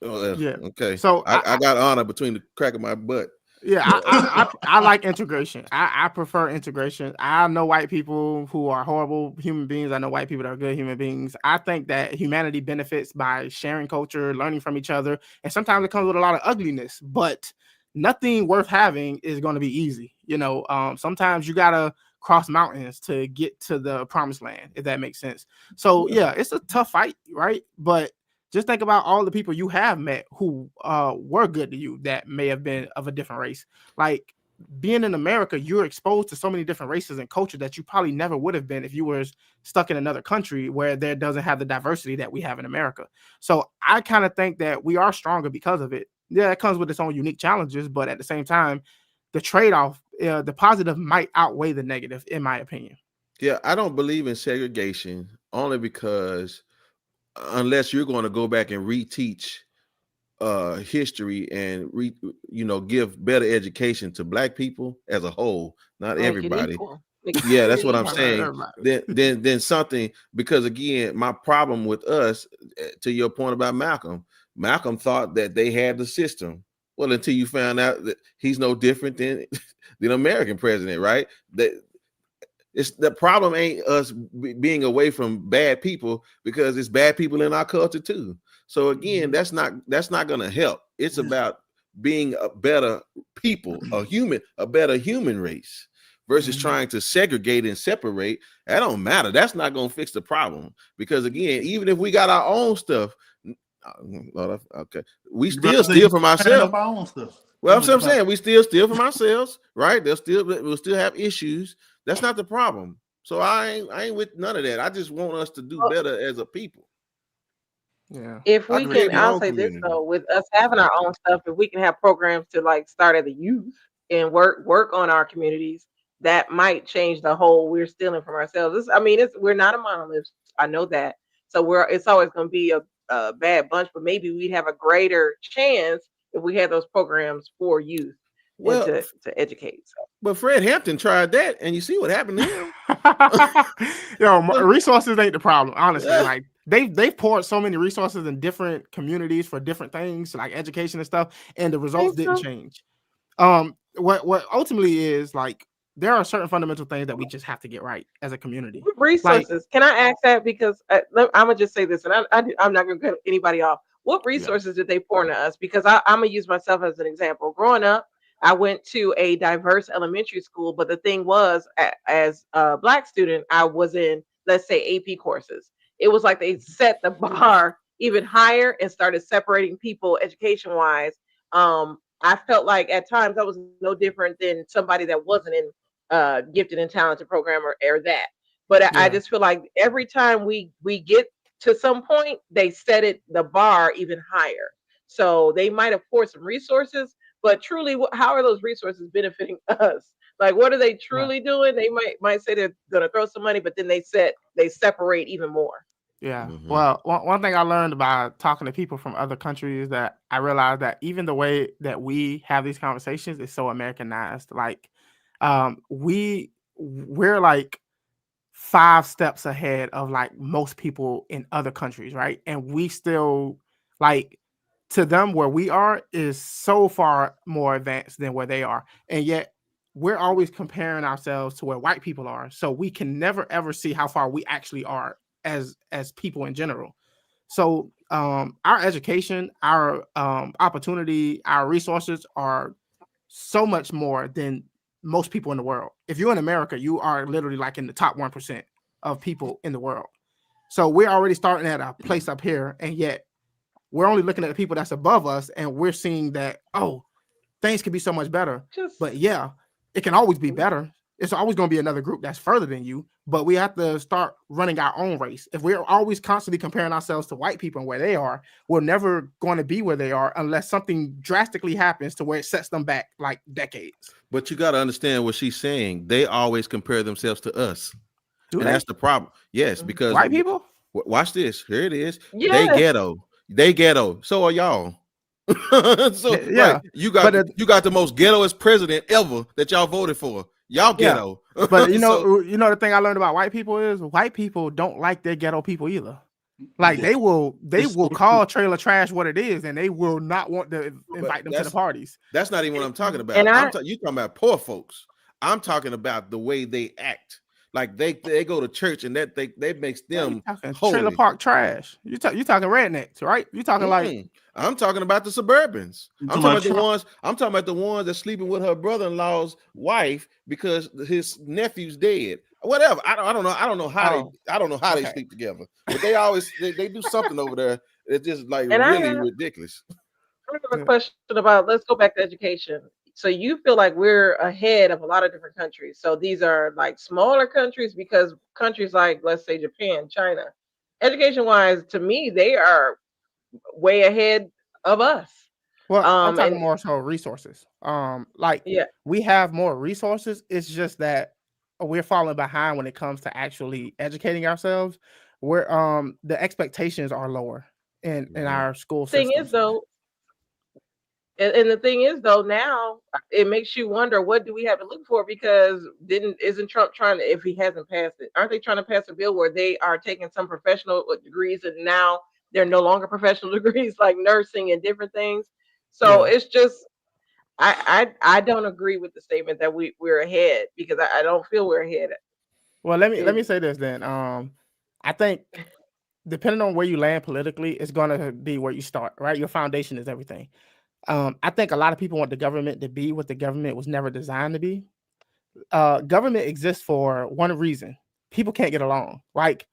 Okay. So I got honor between the crack of my butt. Yeah, I like integration. I prefer integration. I know white people who are horrible human beings. I know white people that are good human beings. I think that humanity benefits by sharing culture, learning from each other, and sometimes it comes with a lot of ugliness. But nothing worth having is going to be easy. Sometimes you gotta cross mountains to get to the promised land, if that makes sense. So yeah, it's a tough fight, right? But just think about all the people you have met who were good to you that may have been of a different race. Like being in America, you're exposed to so many different races and culture that you probably never would have been if you were stuck in another country where there doesn't have the diversity that we have in America. So I kind of think that we are stronger because of it. Yeah, it comes with its own unique challenges, but at the same time, the trade-off, the positive might outweigh the negative, in my opinion. Yeah, I don't believe in segregation only because unless you're going to go back and reteach history and give better education to black people as a whole, not everybody. Yeah, that's what I'm saying. Then something, because again, my problem with us, to your point about Malcolm thought that they had the system. Well, until you found out that he's no different than the American president, right? The problem ain't us being away from bad people, because it's bad people in our culture too. So again, that's not going to help. It's about being a better people, a better human race, versus trying to segregate and separate. That don't matter. That's not going to fix the problem, because again, even if we got our own stuff, okay, we still steal from ourselves. Well, I'm saying we still steal from ourselves, right? We'll still have issues. That's not the problem. So I ain't with none of that. I just want us to do better as a people. Yeah. If we can, I'll say this though, with us having our own stuff, if we can have programs to like start at the youth and work on our communities, that might change the whole we're stealing from ourselves. We're not a monolith. I know that. So it's always going to be a bad bunch, but maybe we'd have a greater chance if we had those programs for youth to educate. So. But Fred Hampton tried that, and you see what happened to him. Resources ain't the problem, honestly. Like they've poured so many resources in different communities for different things like education and stuff, and the results didn't change. What ultimately is like there are certain fundamental things that we just have to get right as a community. What resources? Like, can I ask that? Because I'm gonna just say this, and I'm not gonna cut anybody off. What resources did they pour into us? Because I'm gonna use myself as an example. Growing up, I went to a diverse elementary school, but the thing was, as a Black student, I was in, let's say, AP courses. It was like they set the bar even higher and started separating people education wise. I felt like at times I was no different than somebody that wasn't in gifted and talented program or that. But I just feel like every time we get to some point, they set it the bar even higher. So they might have poured some resources, but truly, how are those resources benefiting us? Like, what are they truly doing? They might say they're going to throw some money, but then they separate even more. Yeah. Well, one thing I learned about talking to people from other countries is that I realized that even the way that we have these conversations is so Americanized. Like, we're like 5 steps ahead of like most people in other countries, right? And we still like to them where we are is so far more advanced than where they are. And yet we're always comparing ourselves to where white people are. So we can never ever see how far we actually are as people in general. So our education, our opportunity, our resources are so much more than most people in the world. If you're in America, you are literally like in the top 1% of people in the world. So we're already starting at a place up here, and yet we're only looking at the people that's above us, and we're seeing that, oh, things can be so much better. But yeah, it can always be better. It's always going to be another group that's further than you, but we have to start running our own race. If we're always constantly comparing ourselves to white people and where they are, we're never going to be where they are unless something drastically happens to where it sets them back like decades. But you got to understand what she's saying. They always compare themselves to us. That's the problem. Yes, because white people. Watch this. Here it is. Yes. They ghetto. So are y'all. So yeah, like, you got the most ghettoest president ever that y'all voted for. Y'all ghetto. Yeah. But you know, the thing I learned about white people is white people don't like their ghetto people either. Like they will call trailer trash what it is, and they will not want to invite them to the parties. That's not even what I'm talking about. You talking about poor folks. I'm talking about the way they act. Like they go to church and that they makes them holy. Trailer park trash. You talking rednecks, right? You talking like I'm talking about the Suburbans. I'm talking about the ones that's sleeping with her brother-in-law's wife because his nephew's dead. Whatever. I don't know how they sleep together. But they always they do something over there. It's just like really ridiculous. I have a question about, let's go back to education. So you feel like we're ahead of a lot of different countries. So these are like smaller countries, because countries like, let's say, Japan, China, education-wise, to me, they are way ahead of us. Well, I'm talking more so resources. We have more resources. It's just that we're falling behind when it comes to actually educating ourselves. We're the expectations are lower in our school system. The thing is though, now it makes you wonder, what do we have to look for? Because isn't Trump trying to, if he hasn't passed it, aren't they trying to pass a bill where they are taking some professional degrees and now they're no longer professional degrees like nursing and different things? So it's just, I don't agree with the statement that we're ahead, because I don't feel we're ahead. Well, let me say this then. I think depending on where you land politically, it's going to be where you start, right? Your foundation is everything. I think a lot of people want the government to be what the government was never designed to be. Government exists for one reason. People can't get along. Like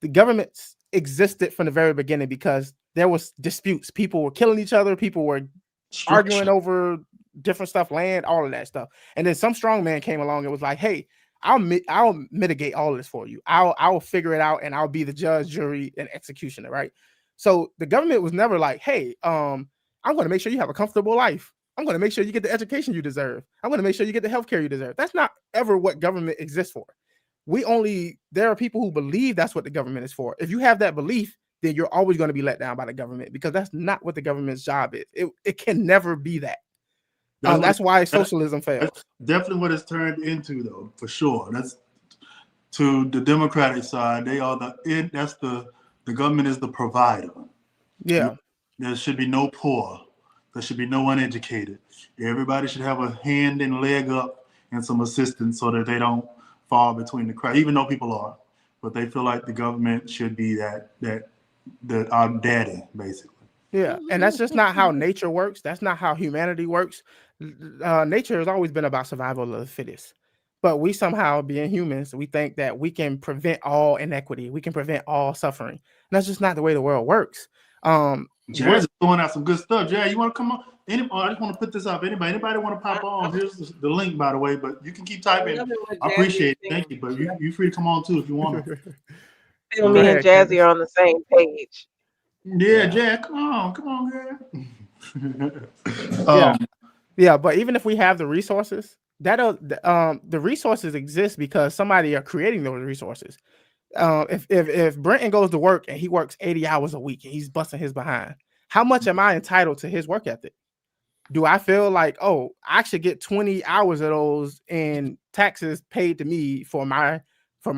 the government existed from the very beginning because there was disputes. People were killing each other. People were arguing over different stuff, land, all of that stuff. And then some strong man came along and was like, hey, I'll mitigate all of this for you. I'll figure it out, and I'll be the judge, jury, and executioner, right? So the government was never like, hey, I'm going to make sure you have a comfortable life. I'm going to make sure you get the education you deserve. I'm going to make sure you get the healthcare you deserve. That's not ever what government exists for. There are people who believe that's what the government is for. If you have that belief, then you're always going to be let down by the government, because that's not what the government's job is. It can never be that. That's why socialism fails. That's definitely what it's turned into, though, for sure. That's to the Democratic side. That's the The government is the provider. Yeah. There should be no poor. There should be no uneducated. Everybody should have a hand and leg up and some assistance so that they don't fall between the cracks, even though people are. But they feel like the government should be that our daddy, basically. Yeah, and that's just not how nature works. That's not how humanity works. Nature has always been about survival of the fittest. But we somehow, being humans, we think that we can prevent all inequity. We can prevent all suffering. And that's just not the way the world works. Jared's throwing out some good stuff. Jared, you want to come on? I just want to put this up. Anybody want to pop on? Here's the link, by the way. But you can keep typing. I appreciate it. Thank you. But you free to come on too if you want to. Me and Jazzy are on the same page. Yeah, Jack, come on, girl. Yeah, but even if we have the resources, the resources exist because somebody are creating those resources. If Brenton goes to work and he works 80 hours a week and he's busting his behind, how much am I entitled to his work ethic? Do I feel like, oh, I should get 20 hours of those in taxes paid to me for my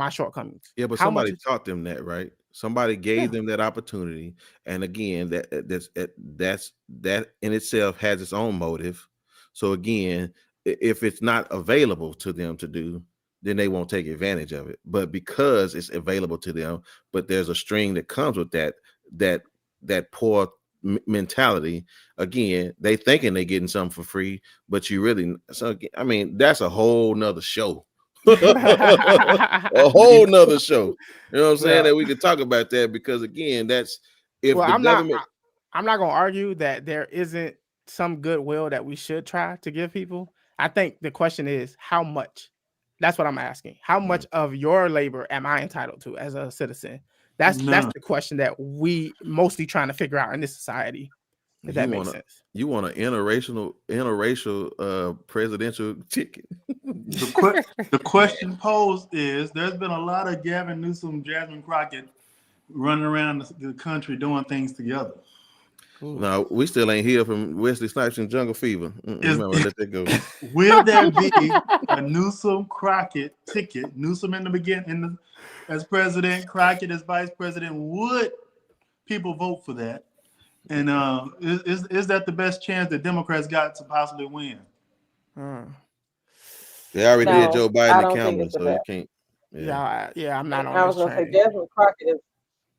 shortcomings? Yeah, but somebody taught them that, right? Somebody gave them that opportunity, and again, that in itself has its own motive. So again, if it's not available to them to do, then they won't take advantage of it. But because it's available to them, but there's a string that comes with that poor mentality. Again, they thinking they're getting something for free, but you really. So I mean, that's a whole nother show. A whole nother show. You know what I'm saying? That we could talk about that because again, that's if the government. I'm not gonna argue that there isn't some goodwill that we should try to give people. I think the question is how much. That's what I'm asking. How much of your labor am I entitled to as a citizen? That's the question that we mostly trying to figure out in this society. If that makes sense. You want an interracial presidential ticket. The question posed is: there's been a lot of Gavin Newsom, Jasmine Crockett running around the country doing things together. No, we still ain't hear from Wesley Snipes and Jungle Fever. Remember, let that go. Will there be a Newsom Crockett ticket? Newsom in the beginning, as president, Crockett as vice president. Would people vote for that? And is that the best chance that Democrats got to possibly win? They already did Joe Biden and Kamala, so you can't. Yeah, I'm not on. I was gonna say Jasmine Crockett is.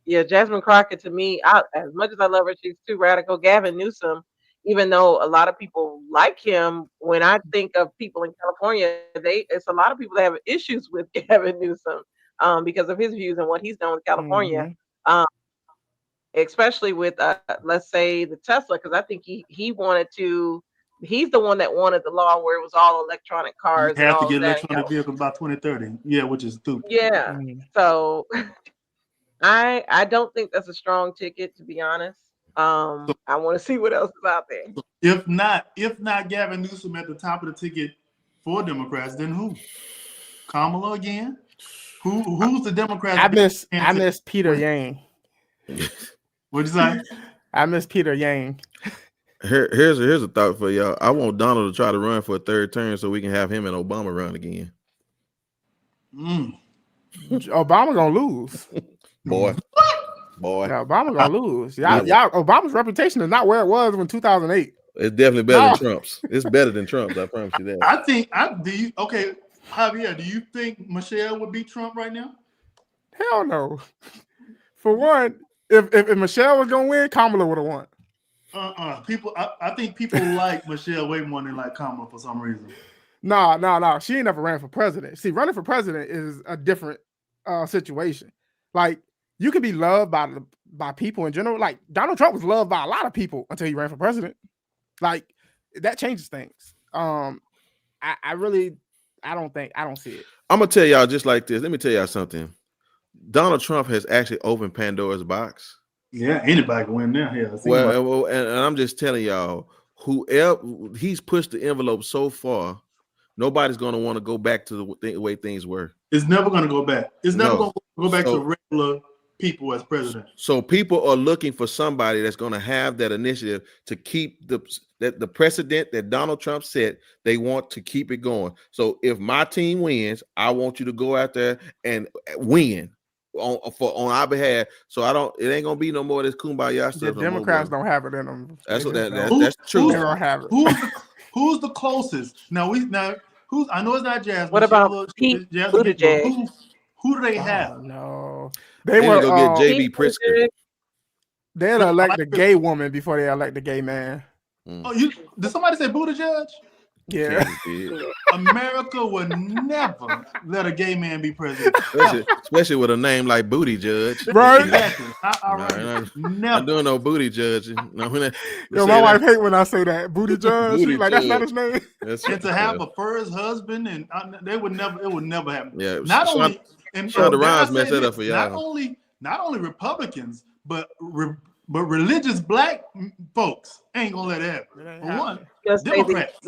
Yeah, Jasmine Crockett to me, as much as I love her, she's too radical. Gavin Newsom, even though a lot of people like him, when I think of people in California, it's a lot of people that have issues with Gavin Newsom because of his views and what he's done with California, especially with, let's say, the Tesla, because I think he wanted to. He's the one that wanted the law where it was all electronic cars. You have to get electronic vehicles by 2030. Yeah, which is stupid. Yeah, so. I don't think that's a strong ticket, to be honest. I want to see what else is out there. If not Gavin Newsom at the top of the ticket for Democrats, then who? Kamala again? Who's the Democrats? I miss Peter Yang. What'd you say? I miss Peter Yang. Here's a thought for y'all. I want Donald to try to run for a third term so we can have him and Obama run again. Obama gonna lose. Boy. Yeah, Obama gonna lose. Y'all, Obama's reputation is not where it was in 2008. It's definitely better than Trump's. It's better than Trump's. I promise you that. Javier, do you think Michelle would beat Trump right now? Hell no. For one, if Michelle was gonna win, Kamala would have won. I think people like Michelle way more than like Kamala for some reason. No. She ain't never ran for president. See, running for president is a different situation. Like, you can be loved by people in general. Like, Donald Trump was loved by a lot of people until he ran for president. Like, that changes things. I don't see it. I'm gonna tell y'all just like this. Let me tell y'all something. Donald Trump has actually opened Pandora's box. Yeah, anybody can win now. Yeah. Well, and I'm just telling y'all, whoever he's pushed the envelope so far, nobody's gonna want to go back to the way things were. It's never gonna go back. It's never gonna go back to regular people as president. So people are looking for somebody that's gonna have that initiative to keep the precedent that Donald Trump set. They want to keep it going. So if my team wins, I want you to go out there and win. on our behalf. So it ain't gonna be no more of this kumbaya The stuff. Democrats don't have it in them. That's what That's true. They don't have it. Who's the closest? Now who's? I know it's not Jasmine. What about Pete Buttigieg? Who do they have? No, they were go get JB Pritzker. They'd elect the gay woman before they elect the gay man. Oh, did somebody say Buttigieg? Yeah. America would never let a gay man be president. Especially with a name like Booty Judge. Right. Exactly. Never. I'm doing no Booty Judge. No, my wife hate when I say that. Booty Judge. She's like, that's not his name. And to have a first husband, and it would never happen. Yeah. Not only Shonda Rhimes messed that up for y'all. Not only Republicans, but religious black folks ain't gonna let it happen. For one, Democrats.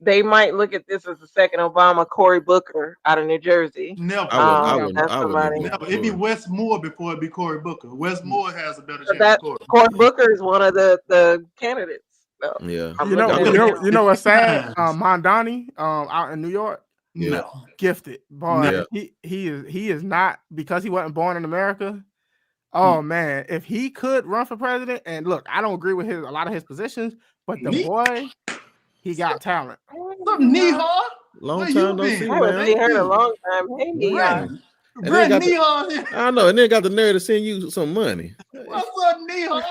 They might look at this as the second Obama, Cory Booker out of New Jersey. Never. I wouldn't. Never. It'd be Wes Moore before it'd be Cory Booker. Wes Moore has a better chance. Cory Booker is one of the candidates. So yeah. You know what's sad? Mondani out in New York. No. Gifted. Boy, Yeah. he is not, because he wasn't born in America. Oh man, if he could run for president, and look, I don't agree with a lot of his positions, but the boy, he got talent. What's up, Neha? Long time no see, I haven't seen her in a long time. Hey, Neha. Neha. I know, and then got the nerve to send you some money. What's up, Neha?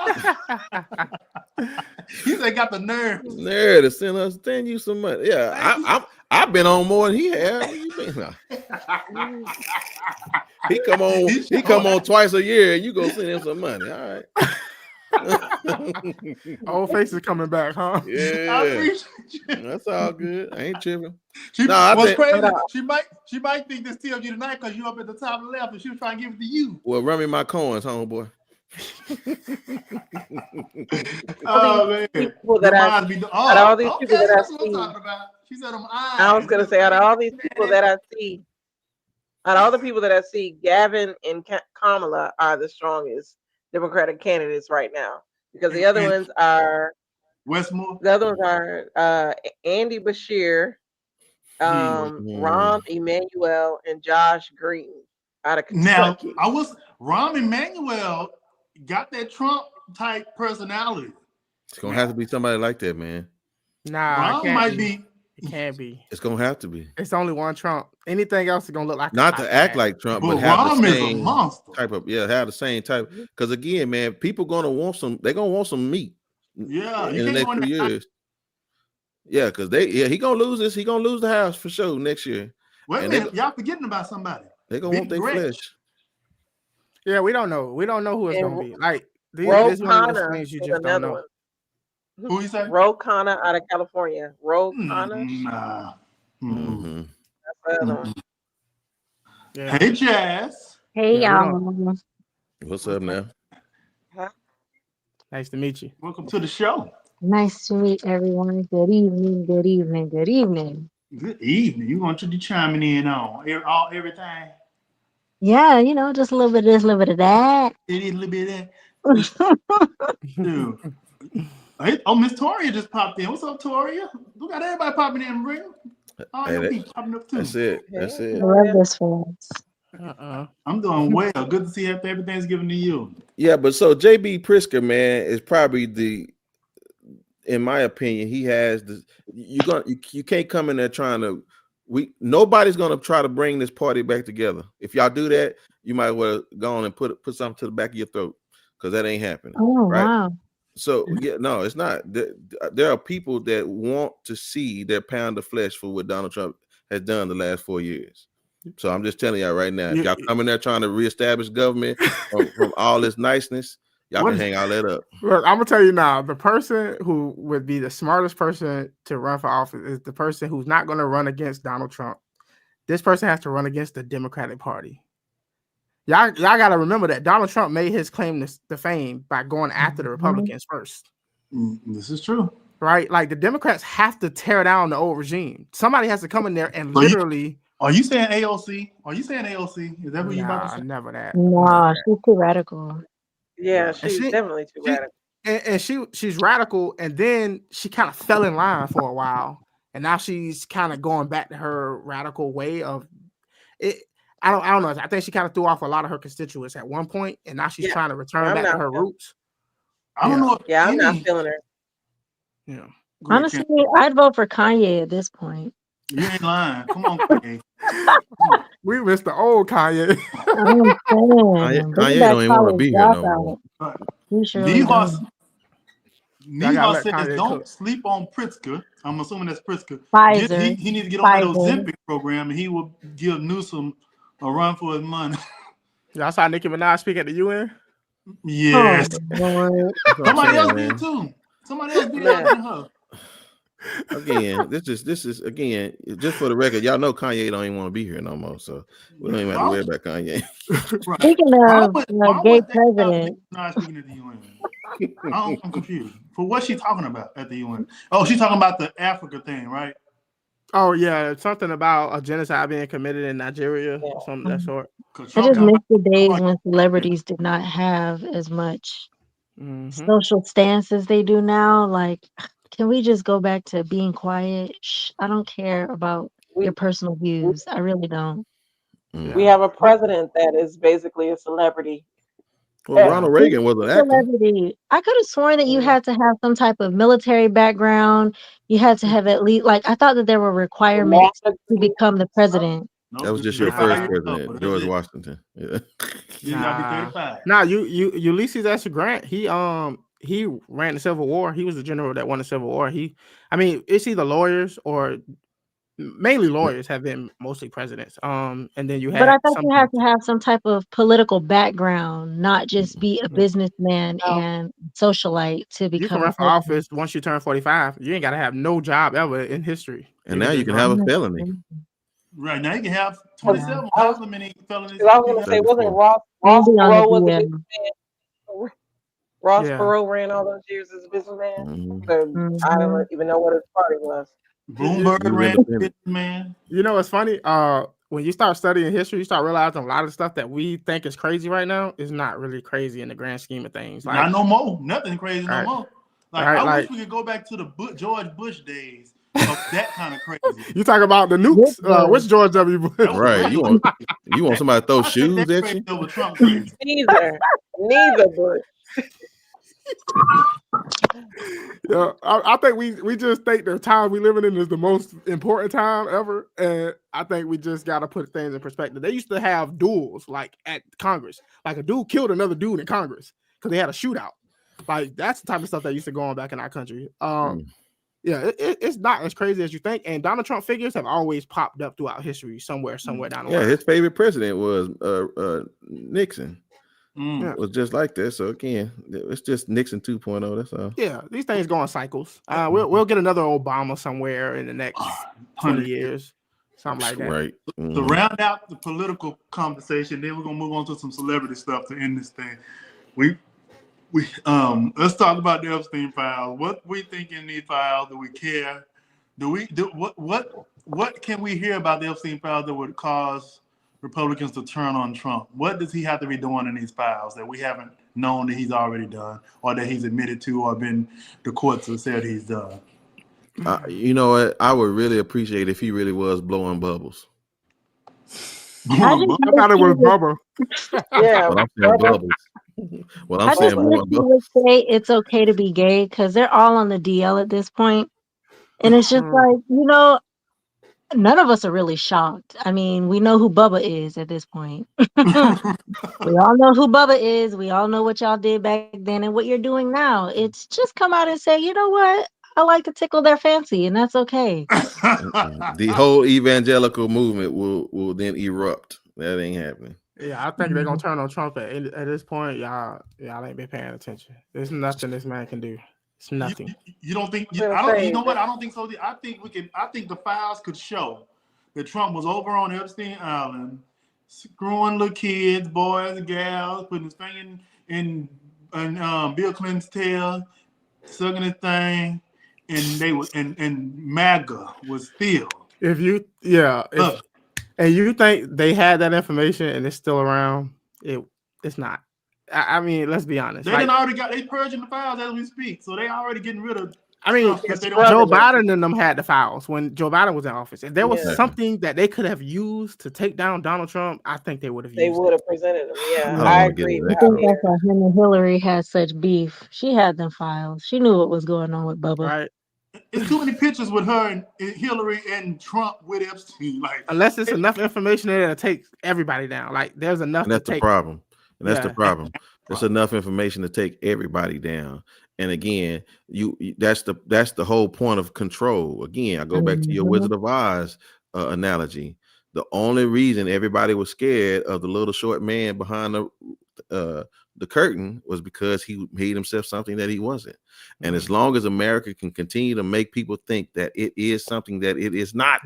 He said, "Got the nerve." Nerve to send you some money. Yeah, I've been on more than he has. He come on twice a year, and you go send him some money. All right. Old face is coming back, huh? Yeah, I appreciate you. That's all good. I ain't tripping. Crazy. She might think this TLG tonight because you up at the top left, and she was trying to give it to you. Well, run me my coins, homeboy. Oh man! Out of all these people that I see, she said, I was gonna say, out of all these people that I see, out of all the people that I see, Gavin and Kamala are the strongest Democratic candidates right now, because the other ones are Westmore. The other ones are Andy Bashir, Rahm Emanuel, and Josh Green out of Kentucky. Now, Rahm Emanuel got that Trump type personality. It's gonna have to be somebody like that, man. Nah, Rahm might be. It can't be. It's gonna have to be. It's only one Trump. Anything else is gonna look like not to act like Trump, but have the same is a monster. Type of have the same type. Because again, man, people gonna want some. They're gonna want some meat. Yeah, in the next 2 years. Yeah, because he gonna lose this. He gonna lose the house for sure next year. Wait a minute, y'all forgetting about somebody. They gonna want their flesh. Yeah, we don't know. We don't know who it's gonna be. Like these things you just don't know. Who you say? Ro Khanna out of California. Ro Khanna. Nah. That's the other one. Yeah. Hey, Jazz. Hey, y'all. What's up now? Nice to meet you. Welcome to the show. Nice to meet everyone. Good evening. Good evening. Good evening. Good evening. You want to be chiming in on everything? Yeah, just a little bit of this, a little bit of that. It is a little bit of that. Dude. Oh, Miss Toria just popped in. What's up, Toria? We got everybody popping in, bring. Popping up too. That's it. That's it. I love this for us. I'm doing well. Good to see happy Thanksgiving to you. Yeah, but so JB Pritzker, man, is probably in my opinion, he has the. You can't come in there trying to. Nobody's gonna try to bring this party back together. If y'all do that, you might well go on and put something to the back of your throat, because that ain't happening. Oh, right? Wow. So no, it's not. There are people that want to see their pound of flesh for what Donald Trump has done the last 4 years. So I'm just telling y'all right now, if y'all come in there trying to reestablish government from all this niceness, y'all can hang all that up. Look, I'm gonna tell you now, the person who would be the smartest person to run for office is the person who's not going to run against Donald Trump. This person has to run against the Democratic Party. Y'all got to remember that Donald Trump made his claim to fame by going after the Republicans first. This is true. Right? Like the Democrats have to tear down the old regime. Somebody has to come in there and literally. Are you saying AOC? Is that what you about to say? Never that. No, she's too radical. Yeah, she's definitely too radical. And she's radical, and then she kind of fell in line for a while, and now she's kind of going back to her radical way of it. I don't know. I think she kind of threw off a lot of her constituents at one point, and now she's trying to return back to her roots. I don't know. Yeah, I'm not feeling her. Yeah. Honestly, I'd vote for Kanye at this point. You ain't lying. Come on, Kanye. We missed the old Kanye. I'm saying, Kanye don't even want to be here no more. Neha says don't sleep on Pritzker. I'm assuming that's Pritzker. Pfizer. He needs to get on that Ozempic program, and he will give Newsom a run for his money. Y'all saw Nicki Minaj speak at the UN? Yes. Oh, somebody else did too. Somebody else did that than her. Again, this is again, just for the record, y'all know Kanye don't even want to be here no more, so we don't even have to worry about Kanye. Speaking of gay president, not speaking at the UN. I'm confused. For what's she talking about at the UN? Oh, she's talking about the Africa thing, right? Oh yeah, something about a genocide being committed in Nigeria or something of that sort. I just miss the days when celebrities did not have as much social stance as they do now. Like, can we just go back to being quiet? Shh, I don't care about your personal views. I really don't. We have a president that is basically a celebrity. Well, Ronald Reagan was an actor. Celebrity. I could have sworn that you had to have some type of military background. You had to have at least, like, I thought that there were requirements to become the president. That was just your first president, George Washington. Yeah. Nah, Ulysses S. Grant. He ran the Civil War. He was the general that won the Civil War. It's either lawyers or mainly lawyers have been mostly presidents. And then you had. But I thought you had to have some type of political background, not just be a businessman and socialite to become. You can run for office once you turn 45. You ain't got to have no job ever in history. And now you can have a felony. Right now you can have 27 however many felonies. I was going to say, wasn't Ross Perot was a businessman? Ross Perot ran all those years as a businessman. So I don't even know what his party was. Bloomberg ran as a businessman. You know what's funny? When you start studying history, you start realizing a lot of stuff that we think is crazy right now is not really crazy in the grand scheme of things. Like, not no more. Nothing crazy no more. Like I wish we could go back to the George Bush days. Of that kind of crazy. You talk about the nukes? Which George W. Bush? Right. You want somebody to throw shoes at you? Neither Bush. Yeah, I think we just think the time we living in is the most important time ever, and I think we just got to put things in perspective. They used to have duels like at Congress, like a dude killed another dude in Congress because they had a shootout. Like that's the type of stuff that used to go on back in our country. Yeah, it's not as crazy as you think. And Donald Trump figures have always popped up throughout history somewhere down the line. Yeah, his favorite president was Nixon. It was just like that. So again, it's just Nixon 2.0. That's all. Yeah, these things go in cycles. We'll get another Obama somewhere in the next 20 years. Something like that. Right. To round out the political conversation, then we're gonna move on to some celebrity stuff to end this thing. Let's talk about the Epstein files. What we think in these files? Do we care? What can we hear about the Epstein files that would cause Republicans to turn on Trump? What does he have to be doing in these files that we haven't known that he's already done, or that he's admitted to, or been the courts have said he's done? You know what? I would really appreciate if he really was blowing bubbles. I thought it was Bubba. Yeah, but I'm saying bubbles. Well, I'm saying more. Would say it's okay to be gay because they're all on the DL at this point, and it's just like, none of us are really shocked. I mean, we know who Bubba is at this point. We all know who Bubba is. We all know what y'all did back then and what you're doing now. It's just come out and say, you know what? I like to tickle their fancy, and that's okay. The whole evangelical movement will then erupt. That ain't happening. Yeah, I think they're gonna turn on Trump at this point. Y'all ain't been paying attention. There's nothing this man can do. It's nothing. You don't think? You know what? I don't think so. I think the files could show that Trump was over on Epstein Island, screwing little kids, boys and gals, putting his finger in Bill Clinton's tail, sucking his thing, and they was and MAGA was still. And you think they had that information and it's still around? It's not. I mean, let's be honest. They purging the files as we speak, so they already getting rid of I mean, stuff that they don't. Joe Scrubbing it. Biden and them had the files when Joe Biden was in office. If there was Yeah. something that they could have used to take down Donald Trump, I think they would have They used would it. have presented them. Yeah, I don't I want to get agree into I with that think Javier. that's why him and Hillary had such beef. She had them files. She knew what was going on with Bubba. Right. It's too many pictures with her and Hillary and Trump with Epstein. Like, Unless it's enough information there to take everybody down. Like there's enough And that's to the take. problem. And that's the Yeah. problem. There's enough information to take everybody down. And again, that's the whole point of control. Again, I go back to your Wizard of Oz analogy. The only reason everybody was scared of the little short man behind the curtain was because he made himself something that he wasn't. And as long as America can continue to make people think that it is something that it is not,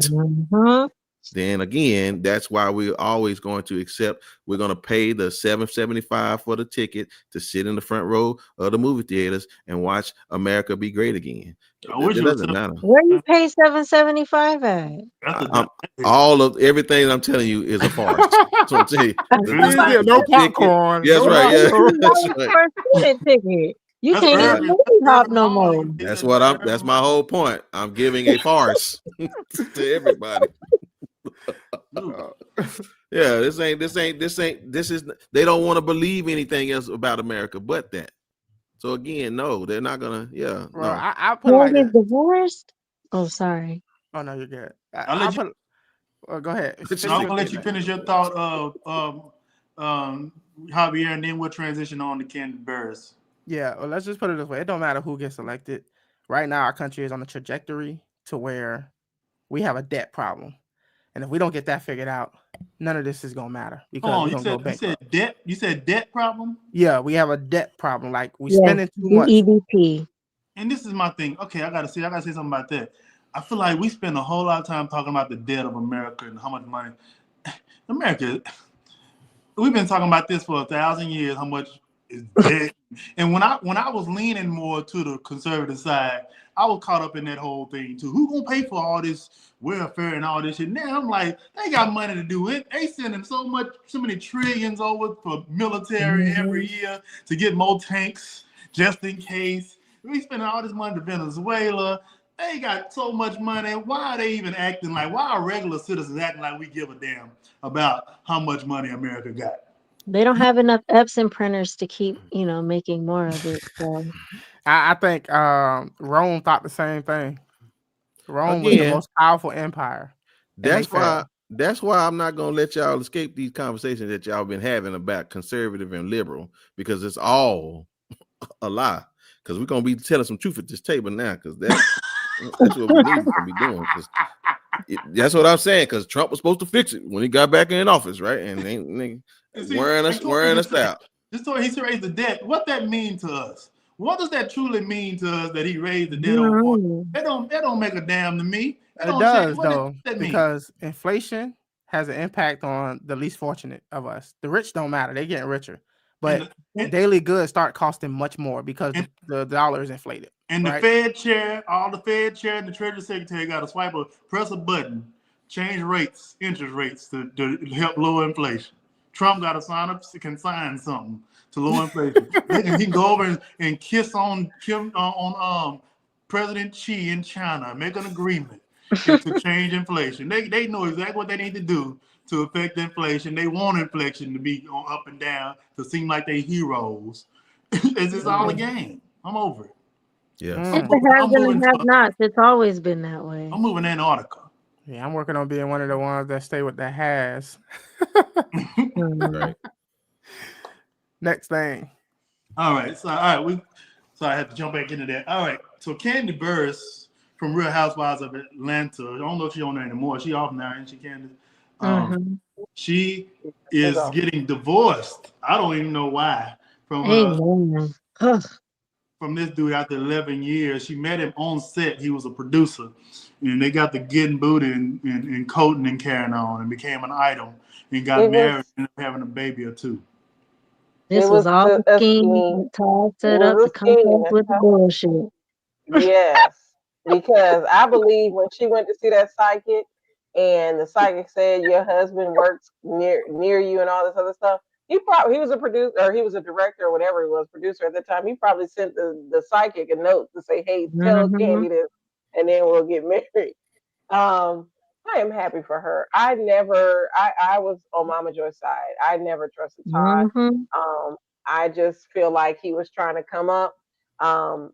then again, that's why we're always going to accept. We're going to pay the $7.75 for the ticket to sit in the front row of the movie theaters and watch America be great again. It doesn't matter. Where you pay $7.75 at? All of everything I'm telling you is a farce. So I'm telling you, no popcorn. Yes, no right. Yeah, popcorn. that's right. Ticket. You That's can't urban. even movie hop no more. That's my whole point. I'm giving a farce to everybody. Yeah, this is they don't want to believe anything else about America but that. So again, no, they're not gonna. Yeah, Well, no. I put it like Get this. divorced? Oh, sorry. Oh no, you're good. I'll let you. Go ahead. I'm gonna let you finish your thought of Javier, and then we'll transition on to Candy Burris. Yeah, well, let's just put it this way. It don't matter who gets elected. Right now, our country is on a trajectory to where we have a debt problem. And if we don't get that figured out, none of this is gonna matter because you said debt. You said debt problem. Yeah, we have a debt problem. Like we spending too much. EBT. And this is my thing. Okay, I gotta say something about that. I feel like we spend a whole lot of time talking about the debt of America and how much money America. We've been talking about this for 1,000 years. How much is debt? And when I was leaning more to the conservative side, I was caught up in that whole thing too. Who gonna pay for all this welfare and all this shit? Now I'm like, they got money to do it. They sending so many trillions over for military every year to get more tanks just in case. We spending all this money to Venezuela. They got so much money. Why are they even acting like? Why are regular citizens acting like we give a damn about how much money America got? They don't have enough Epson printers to keep, making more of it. So I think Rome thought the same thing. Rome was the most powerful empire. That's why I'm not gonna let y'all escape these conversations that y'all been having about conservative and liberal, because it's all a lie. Because we're gonna be telling some truth at this table now, because that's what we need to be doing. That's what I'm saying. Because Trump was supposed to fix it when he got back in office, right? And they wearing us out. Just so he raised the debt. What that mean to us? What does that truly mean to us that he raised the debt over? That don't make a damn to me. It does though, because inflation has an impact on the least fortunate of us. The rich don't matter; they getting richer, but daily goods start costing much more because the dollar is inflated. And the Fed chair, all the Fed chair and the Treasury Secretary got to press a button, change interest rates to help lower inflation. Trump got to can sign something to lower inflation. He can go over and kiss on President Xi in China, make an agreement to change inflation. They know exactly what they need to do to affect inflation. They want inflation to be on up and down to seem like they heroes. It's just all a game. I'm over it. Yeah, it's the haves and the have-nots. It's always been that way. I'm moving to Antarctica. Yeah, I'm working on being one of the ones that stay with the has. Right. Next thing. All right. So I had to jump back into that. All right. So Candy Burris from Real Housewives of Atlanta. I don't know if she's on there anymore. She off now, ain't she, Candy? She is getting divorced. I don't even know why. From this dude after 11 years. She met him on set. He was a producer. And they got the getting booty and coating and carrying on and became an item and got married and ended up having a baby or two. This was all a scheme. Todd set up to come up with the bullshit. Yes, because I believe when she went to see that psychic and the psychic said your husband works near you and all this other stuff, he was a producer, or he was a director, or whatever he was, producer at the time. He probably sent the psychic a note to say, "Hey, tell Mm-hmm. Candy this, and then we'll get married." I am happy for her. I was on Mama Joy's side. I never trusted Todd. Mm-hmm. I just feel like he was trying to come up. Um,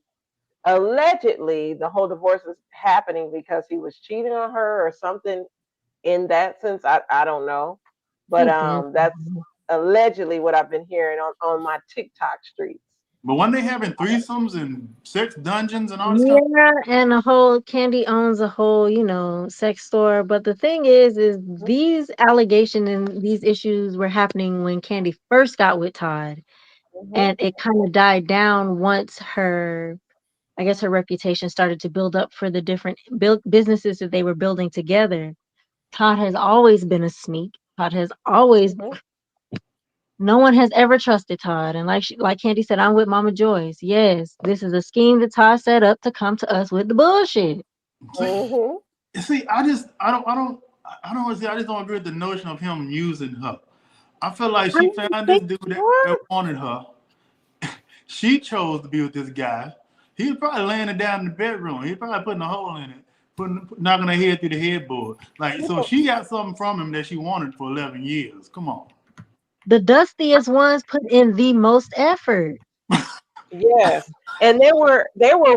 Allegedly, the whole divorce is happening because he was cheating on her or something in that sense. I don't know. But He did. that's allegedly what I've been hearing on my TikTok streets. But when they having threesomes and sex dungeons and all this kind Yeah, and a whole Candy owns a whole, sex store. But the thing is these allegations and these issues were happening when Candy first got with Todd, Mm-hmm. and it kind of died down once her, I guess, her reputation started to build up for the different businesses that they were building together. Todd has always been a sneak. Todd has always. Mm-hmm. No one has ever trusted Todd. And like Candy said, I'm with Mama Joyce. Yes, this is a scheme that Todd set up to come to us with the bullshit. Mm-hmm. See, I just don't agree with the notion of him using her. I feel like she found this dude that wanted her. She chose to be with this guy. He was probably laying it down in the bedroom. He probably putting a hole in it, knocking her head through the headboard. Like, so she got something from him that she wanted for 11 years. Come on. The dustiest ones put in the most effort. Yes, and there were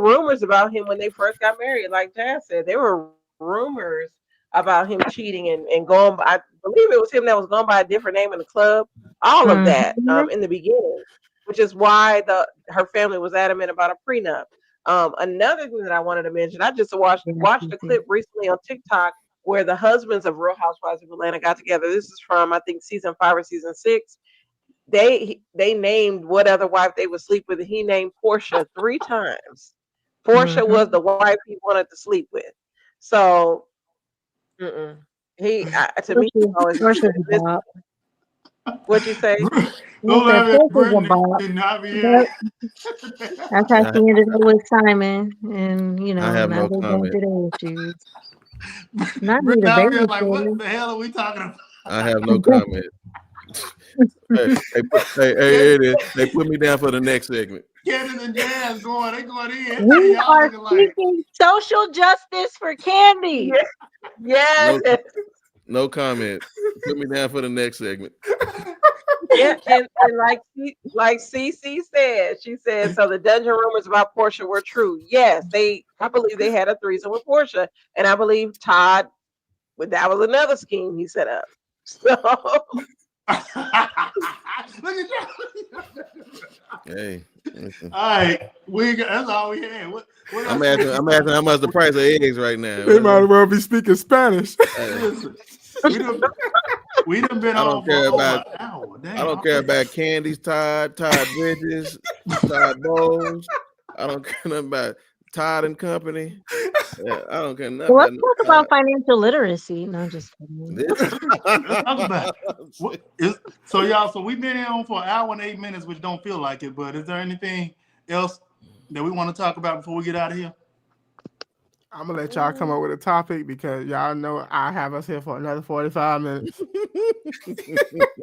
rumors about him when they first got married. Like Jazz said, there were rumors about him cheating and going. I believe it was him that was going by a different name in the club. All of that Mhm. in the beginning, which is why her family was adamant about a prenup. Another thing that I wanted to mention, I just watched a clip recently on TikTok where the husbands of Real Housewives of Atlanta got together. This is from, I think, season 5 or season 6. They named what other wife they would sleep with. And he named Portia 3 times. Portia was Mhm. the wife he wanted to sleep with. So to me, he's always Portia's a bop. what you say. I Don't said laugh at Portia's a Brittany bop. and Javier. But that's how she ended up with Simon, and I have now no they're going comment. through their issues. Not need Brittany a Javier like, what babysitter. the hell are we talking about? I have no comment. Hey, they put me down for the next segment. Candace and Jazz going in. We Y'all are looking like seeking social justice for Candy. Yes. No comment. Put me down for the next segment. Yeah, and like Cece said, she said, so the dungeon rumors about Portia were true. Yes, I believe they had a threesome with Portia, and I believe Todd, but that was another scheme he set up. So look at you. Hey, All right, that's all we had. What I'm else? asking how much the price of eggs right now. They might as well be speaking Spanish. Listen, we done been I on don't for care over about an hour. Damn, I don't care about candies, Todd Bridges, Todd Bowles. I don't care nothing about Todd and Company. Yeah, I don't care nothing Well, let's about talk about financial literacy. No, just kidding. Let's talk about it. So y'all, so we've been on for an hour and 8 minutes, which don't feel like it. But is there anything else that we want to talk about before we get out of here? I'm gonna let y'all come up with a topic because y'all know I have us here for another 45 minutes.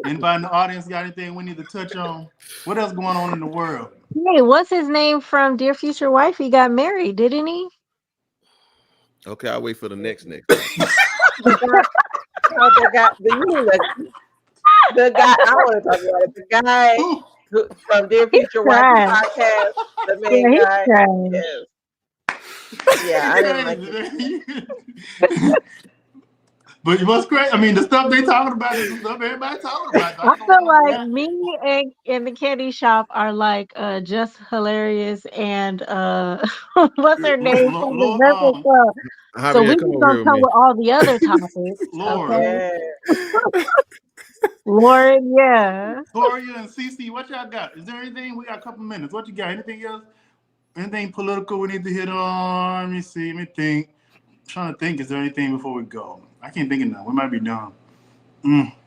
Anybody in the audience got anything we need to touch on? What else going on in the world? Hey, what's his name from Dear Future Wife? He got married, didn't he? Okay, I'll wait for the next. the guy I want to talk about it. The guy from Dear Future Wife podcast, the main guy. Yes. Yeah, I didn't like it. But what's great, I mean, the stuff they talking about is the stuff everybody talking about. I feel like me and the candy shop are like just hilarious and what's her name from the Breakfast Club. Javier, so we just gonna come with all the other topics. Okay. Lauren, yeah. Toria and Cece, what y'all got? Is there anything? We got a couple minutes. What you got? Anything else? Anything political we need to hit on? Let me see. Let me think. I'm trying to think. Is there anything before we go? I can't think of nothing. We might be done.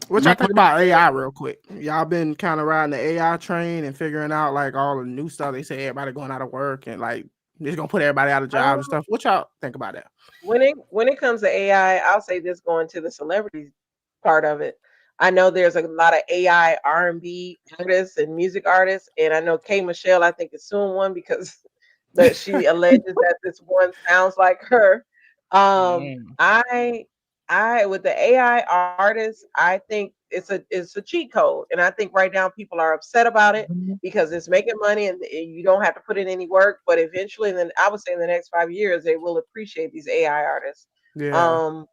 What y'all think about AI real quick? Y'all been kind of riding the AI train and figuring out like all the new stuff. They say everybody going out of work and like they're gonna put everybody out of jobs and stuff. What y'all think about that? When it comes to AI, I'll say this going to the celebrities part of it. I know there's a lot of AI R&B artists and music artists, and I know K Michelle I think is suing one because that she alleges that this one sounds like her. Mm. I with the AI artists, I think it's a cheat code, and I think right now people are upset about it Mhm. because it's making money and you don't have to put in any work. But eventually, then I would say in the next 5 years, they will appreciate these AI artists. Yeah. Um,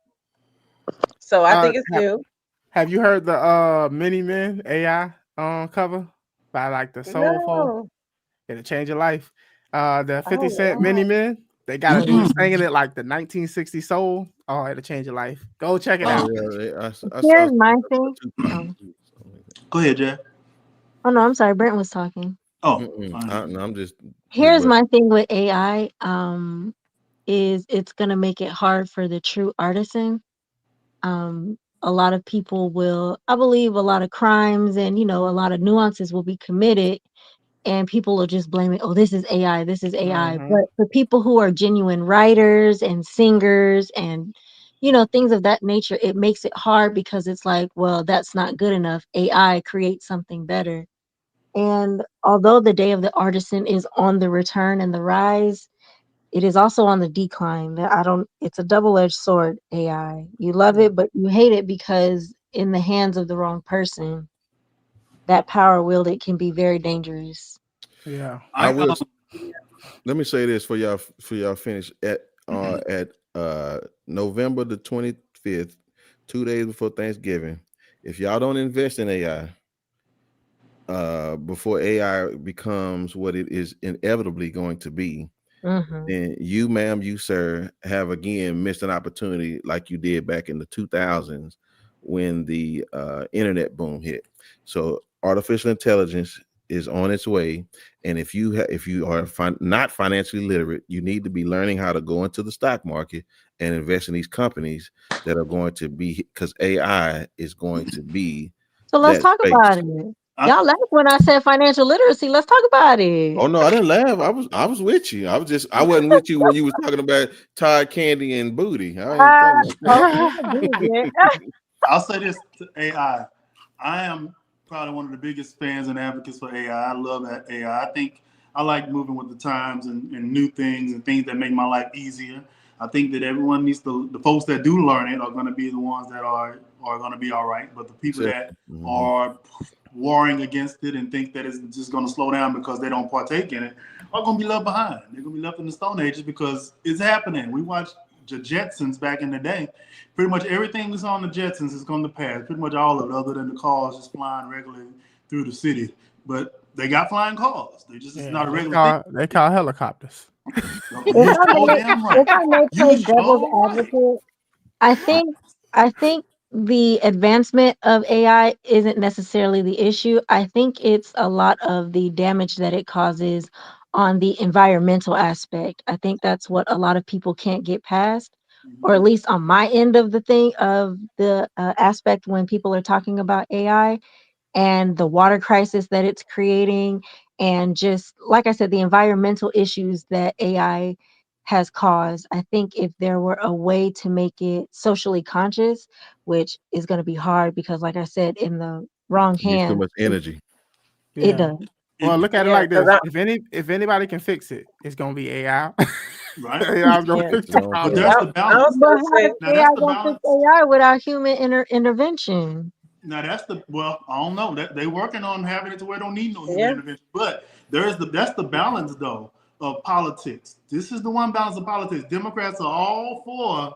so I think it's Have, new. have you heard the Mini Men AI cover by like the Soulful? No, It'll change your life. The 50 oh Cent wow. Mini Men, they got a dude Mm-mm. singing it like the 1960 soul. Oh, it'll change your life. Go check it Oh out. yeah, I Here's my saw thing. Tupac. Oh, Go ahead, Jack. oh no, I'm sorry. Brent was talking. Oh, Mm-mm. fine. No, I'm just Here's well. my thing with AI. Is it's gonna make it hard for the true artisan. A lot of people will, I believe, a lot of crimes and a lot of nuances will be committed, and people will just blame it. Oh, this is AI. This is AI. Mm-hmm. But for people who are genuine writers and singers and things of that nature, it makes it hard because it's like, well, that's not good enough. AI creates something better. And although the day of the artisan is on the return and the rise, it is also on the decline. I don't It's a double-edged sword, AI. You love Yeah. it, but you hate it because in the hands of the wrong person, that power wielded can be very dangerous. Yeah. I I will. Let me say this for y'all finish at November the 25th, 2 days before Thanksgiving. If y'all don't invest in AI, before AI becomes what it is inevitably going to be, Mhm. then you, ma'am, you, sir, have again missed an opportunity like you did back in the 2000s when the internet boom hit. So artificial intelligence is on its way, and if you are not financially literate, you need to be learning how to go into the stock market and invest in these companies that are going to be, because AI is going to be So let's that talk space. about it. Y'all laughed when I said financial literacy. Let's talk about it. Oh no, I didn't laugh. I was with you. I wasn't with you when you was talking about Todd Candy and booty. I ain't Ah, talking about okay, I get it. I'll say this to AI. I am probably one of the biggest fans and advocates for AI. I love that AI. I think I like moving with the times and new things and things that make my life easier. I think that everyone needs to, the folks that do learn it are going to be the ones that are going to be all right. But the people that exception. Mhm. are warring against it and think that it's just going to slow down because they don't partake in it are going to be left behind. They're going to be left in the Stone Ages because it's happening. We watched the Jetsons back in the day. Pretty much everything we saw on the Jetsons has come to pass. Pretty much all of it, other than the cars just flying regularly through the city. But they got flying cars. They just, it's Yeah. not a They regular thing. call helicopters. If You I so may, damn if right. I may You play devil's so right. advocate, I think I think the advancement of AI isn't necessarily the issue. I think it's a lot of the damage that it causes on the environmental aspect. I think that's what a lot of people can't get past, or at least on my end of the thing of the aspect when people are talking about AI and the water crisis that it's creating, and just like I said, the environmental issues that AI has caused. I think if there were a way to make it socially conscious, which is going to be hard because like I said, in the wrong It needs too hands, much energy. it Yeah. does. Well, It, look at it Yeah, like because this. If anybody can fix it, it's gonna be AI. right. AI is gonna yeah, fix It's the gonna But fix problem. that's I, the I was balance. But gonna how say, does Now AI that's the gonna fix balance. AI without human intervention? Now that's the, well, I don't know. That they working on having it to where it don't need no human yeah, intervention. But that's the balance though of politics. This is the one balance of politics. Democrats are all for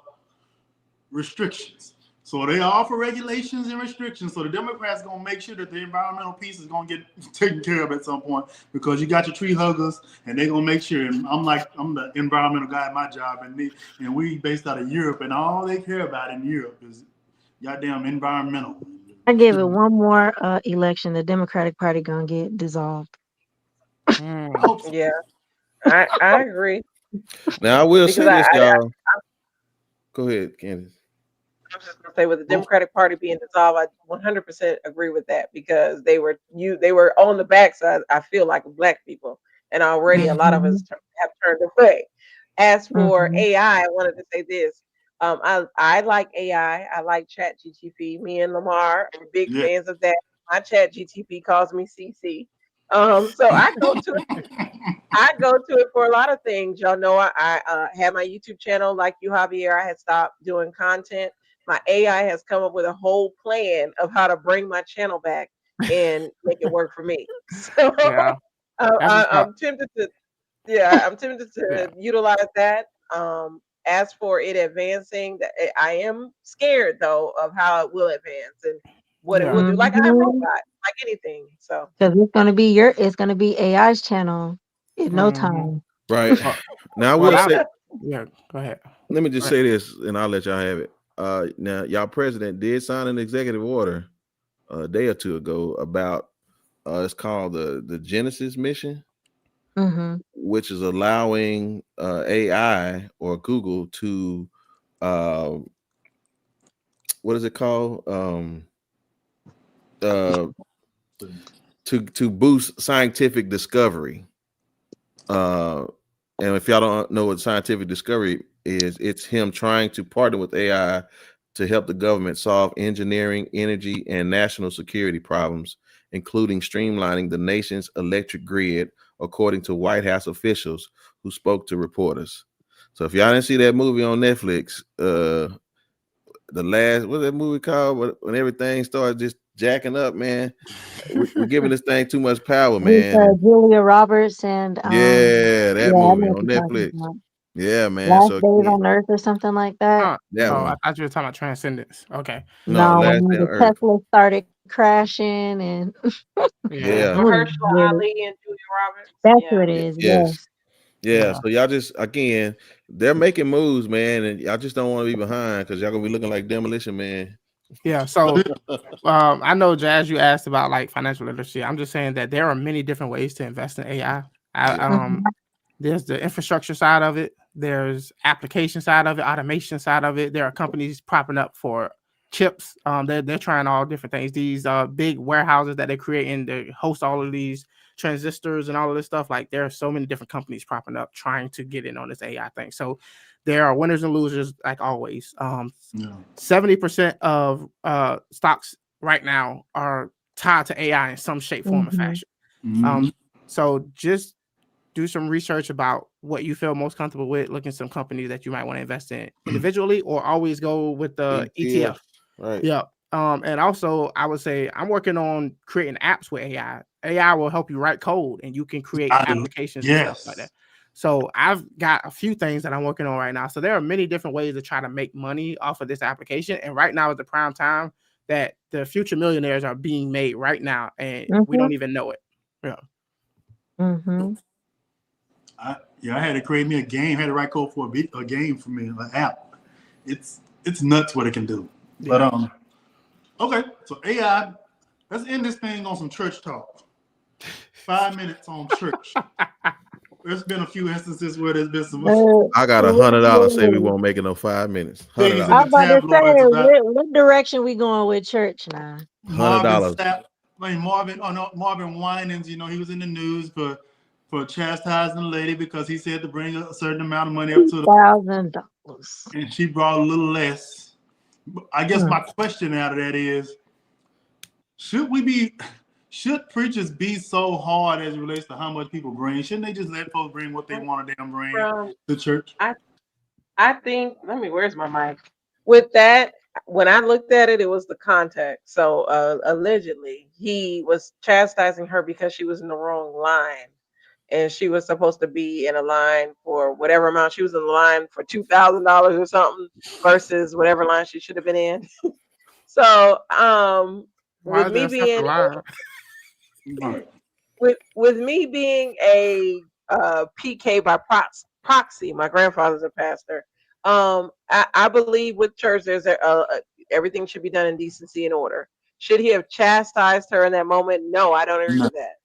restrictions. So they all for regulations and restrictions. So the Democrats gonna make sure that the environmental piece is gonna get taken care of at some point because you got your tree huggers and they gonna make sure. And I'm the environmental guy at my job, and we based out of Europe, and all they care about in Europe is goddamn environmental. I give it one more election, the Democratic Party gonna get dissolved. I Mm. hope so. yeah, I agree Now I will because say this, y'all. Go ahead, Candace. I was just gonna say with the Democratic Party being dissolved, I 100% agree with that because they were on the backside. I feel like of black people, and already a lot of us Mhm, have turned away. As for mhm. AI, I wanted to say this: I like AI. I like Chat GTP. Me and Lamar are big Yeah. fans of that. My Chat GTP calls me CC. So I go to it for a lot of things. Y'all know I had my YouTube channel like you, Javier. I had stopped doing content. My AI has come up with a whole plan of how to bring my channel back and make it work for me. So Yeah, that's what's up. I'm tempted to, yeah, I'm tempted Yeah. to utilize that. As for it advancing, I am scared though of how it will advance and what it Yeah. will do. Like I robot, Mhm. like anything. So Because it's gonna be AI's channel in no Mm-hmm. time. Right. Well, Now I well, will say, yeah. Go ahead. let me just Go ahead. say this, and I'll let y'all have it. Now y'all president did sign an executive order a day or two ago about it's called the Genesis mission, Hmm. which is allowing AI or Google to uh, what is it called? Uh, to boost scientific discovery. Uh, and if y'all don't know what scientific discovery is, it's him trying to partner with AI to help the government solve engineering, energy, and national security problems, including streamlining the nation's electric grid, according to White House officials who spoke to reporters. So if y'all didn't see that movie on Netflix, the last, what's that movie called? When everything started just jacking up, man. We're giving this thing too much power, With man. And Julia Roberts and yeah, yeah, that I know movie what on you're talking Netflix. about. Yeah, man. Last So Days again, on Earth or something like that. that Oh, I one. thought you were talking about Transcendence. Okay. No, No, Last when Day on the Earth. Tesla started crashing and Yeah. Yeah, oh, Mahershala yeah, Ali and Julia Roberts. that's who Yeah. it is. yes. Yes. Yeah. Yeah. So y'all just again, they're making moves, man, and y'all just don't want to be behind because y'all gonna be looking like Demolition Man. Yeah. So I know, Jazz, you asked about like financial literacy. I'm just saying that there are many different ways to invest in AI. Yeah. Mhm. There's the infrastructure side of it. There's application side of it, automation side of it. There are companies propping up for chips. They're trying all different things. These big warehouses that they're creating, they host all of these transistors and all of this stuff. Like there are so many different companies propping up trying to get in on this AI thing. So there are winners and losers, like always. Yeah. 70% of stocks right now are tied to AI in some shape, form, or Mhm. fashion. Mhm. So just do some research about what you feel most comfortable with. Look at some companies that you might want to invest in individually, or always go with the ETF. Right. Yeah. And also, I would say I'm working on creating apps with AI. AI will help you write code, and you can create I do. applications and stuff like that. Yes. So I've got a few things that I'm working on right now. So there are many different ways to try to make money off of this application. And right now is the prime time that the future millionaires are being made right now, and we Mhm. don't even know it. Yeah. Mhm. I had to create me a game. Had to write code for a game for me, an app. It's nuts what it can do. But Yeah. okay. So AI. Let's end this thing on some church talk. 5 minutes on church. There's been a few instances where there's been some I got $100. Say we won't make it no 5 minutes. things in I'm the $100. about to say, tabloids about what direction we going with church now? Marvin $100. Sapp. I mean Marvin Winans. He was in the news for chastising a lady because he said to bring a certain amount of money up to the, $2,000. and she brought a little less. I guess my question out of that is, should preachers be so hard as it relates to how much people bring? Shouldn't they just let folks bring what they want to damn bring From to church? I think, where's my mic? With that, when I looked at it, it was the context. So allegedly, he was chastising her because she was in the wrong line. And she was supposed to be in a line for whatever amount. She was in the line for $2,000 or something versus whatever line she should have been in. So Why with is there me a separate being line? Right. with me being a PK by proxy, my grandfather's a pastor. I believe with church there's everything should be done in decency and order. Should he have chastised her in that moment? No, I don't agree No. with that.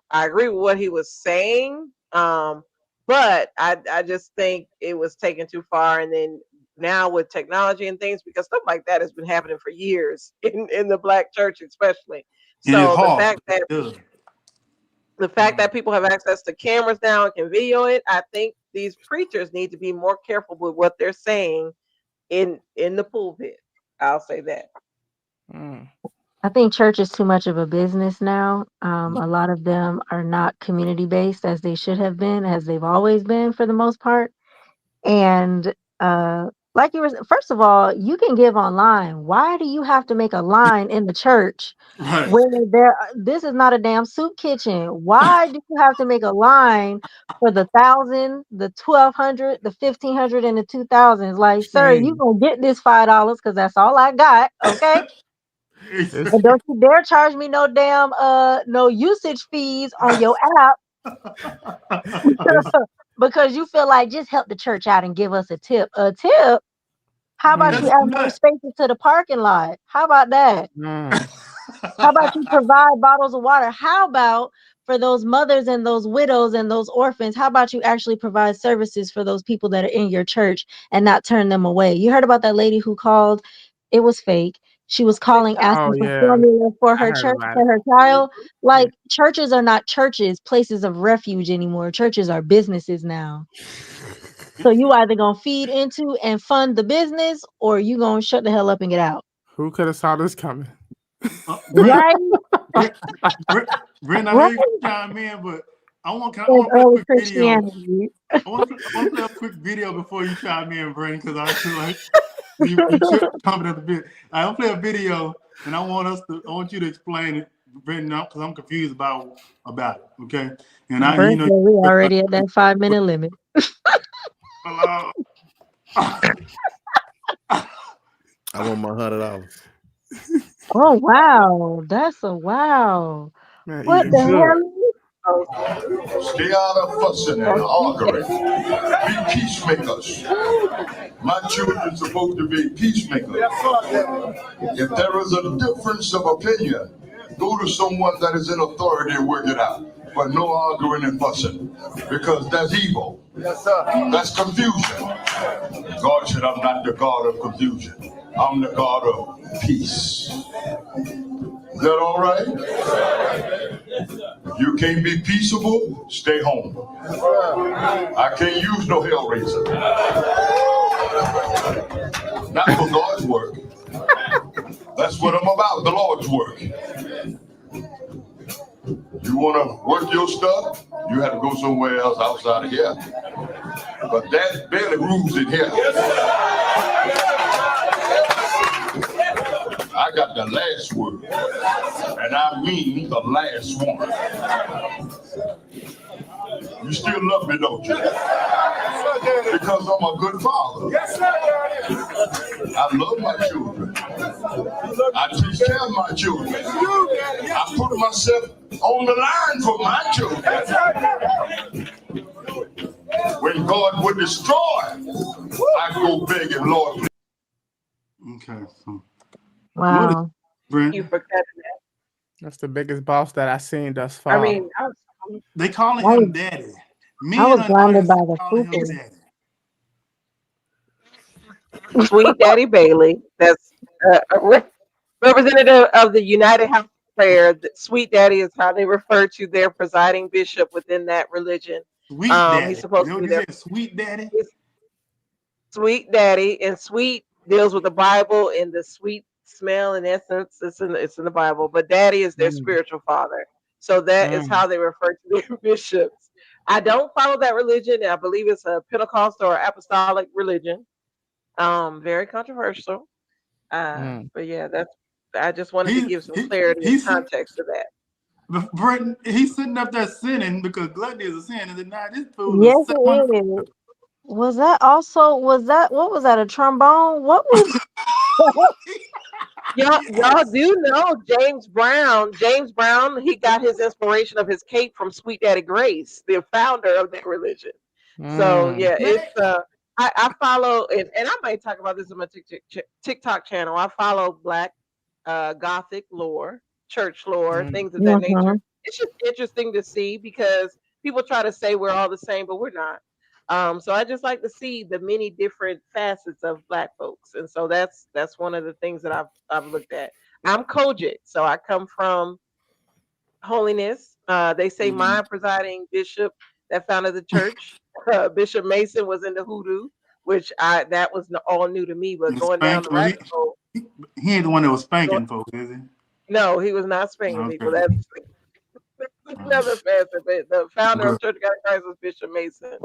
I agree with what he was saying, but I just think it was taken too far. And then now with technology and things, because stuff like that has been happening for years in the black church, especially. And it's So the hard. fact that It does. people have access to cameras now and can video it, I think these preachers need to be more careful with what they're saying in the pulpit. I'll say that. I think church is too much of a business now. A lot of them are not community based as they should have been, as they've always been for the most part. And like you were, first of all, you can give online. Why do you have to make a line in the church Right. when this is not a damn soup kitchen? Why do you have to make a line for the 1,000, the 1,200, the 1,500, and the 2,000s? Like, sir, you Shame. gonna get this $5 because that's all I got, okay? This- And don't you dare charge me no damn no usage fees on your app this- because you feel like just help the church out and give us a tip. A tip? How about you That's add more nuts. spaces to the parking lot? How about that? mm. How about you provide bottles of water? How about for those mothers and those widows and those orphans, how about you actually provide services for those people that are in your church and not turn them away? You heard about that lady who called, it was fake. She was calling Oh asking for yeah, formula for I her heard church about it. for her child. Yeah. Like churches are not churches, places of refuge anymore. Churches are businesses now. So you either gonna feed into and fund the business or you gonna shut the hell up and get out. Who could have saw this coming? Brent, Right? Brent, Brent, I know Right? you can chime in, but I want to As play a early quick video. Christianity. I want to play a quick video before you chime in, Brent, because I feel like you should comment at the bit. I will play a video, and I want you to explain it, Brent, because I'm confused about it. Okay, and Brent said we already at that 5 minute limit. hello. I want my $100. Oh wow. That's a wow. Man, What eating the good. hell? Stay out of fussing and arguing. Be peacemakers. My children supposed to be peacemakers. If there is a difference of opinion, go to someone that is in authority and work it out. But no arguing and fussing, because that's evil. That's confusion. God said, I'm not the God of confusion. I'm the God of peace. Is that all right? If you can't be peaceable, stay home. I can't use no hell raiser. Not for God's work. That's what I'm about, the Lord's work. You want to work your stuff, you have to go somewhere else outside of here. But that barely rules in here. I got the last word, and I mean the last one. You still love me, don't you? Because I'm a good father. I love my children. I take care of my children. I put myself on the line for my children. When God would destroy, I go begging, Lord, please. Okay, so Wow. Brent, You for cutting that. That's the biggest boss that I've seen thus I far. mean, they calling I was, him daddy. I Men was in the blinded audience by the calling him fupa. daddy. Sweet Daddy Bailey, that's a representative of the United House of Prayer. Sweet Daddy is how they refer to their presiding bishop within that religion. Sweet He's daddy. supposed You know to what be you their said? Sweet daddy. Sweet Daddy, and sweet deals with the Bible and the sweet smell and essence. It's in the Bible, but Daddy is their Mm, spiritual father. So that is mm, how they refer to their bishops. I don't follow that religion. I believe it's a Pentecostal or apostolic religion. Very controversial. mm. But yeah, that's. I just wanted to He give some he clarity and he's context to that. Brent, he's sitting up there sinning because gluttony is a sin. Is it not? This fool Yes, is someone. it is. What was that, a trombone? What was Y'all do know James Brown. James Brown, he got his inspiration of his cape from Sweet Daddy Grace, the founder of that religion. So Mm. yeah, it's I follow and I might talk about this on my TikTok channel. I follow Black Gothic lore, church lore, Mm. things of that nature. Mhm. It's just interesting to see because people try to say we're all the same, but we're not. So I just like to see the many different facets of Black folks, and so that's one of the things that I've looked at. I'm Kojic, so I come from holiness. They say my presiding bishop that founded the church, Bishop Mason, was into hoodoo. which that was all new to me. But going down the rabbit hole, he ain't the one that was spanking folks, is he? No, he was not spanking people. That's another facet. But the founder of Church of God in Christ was Bishop Mason,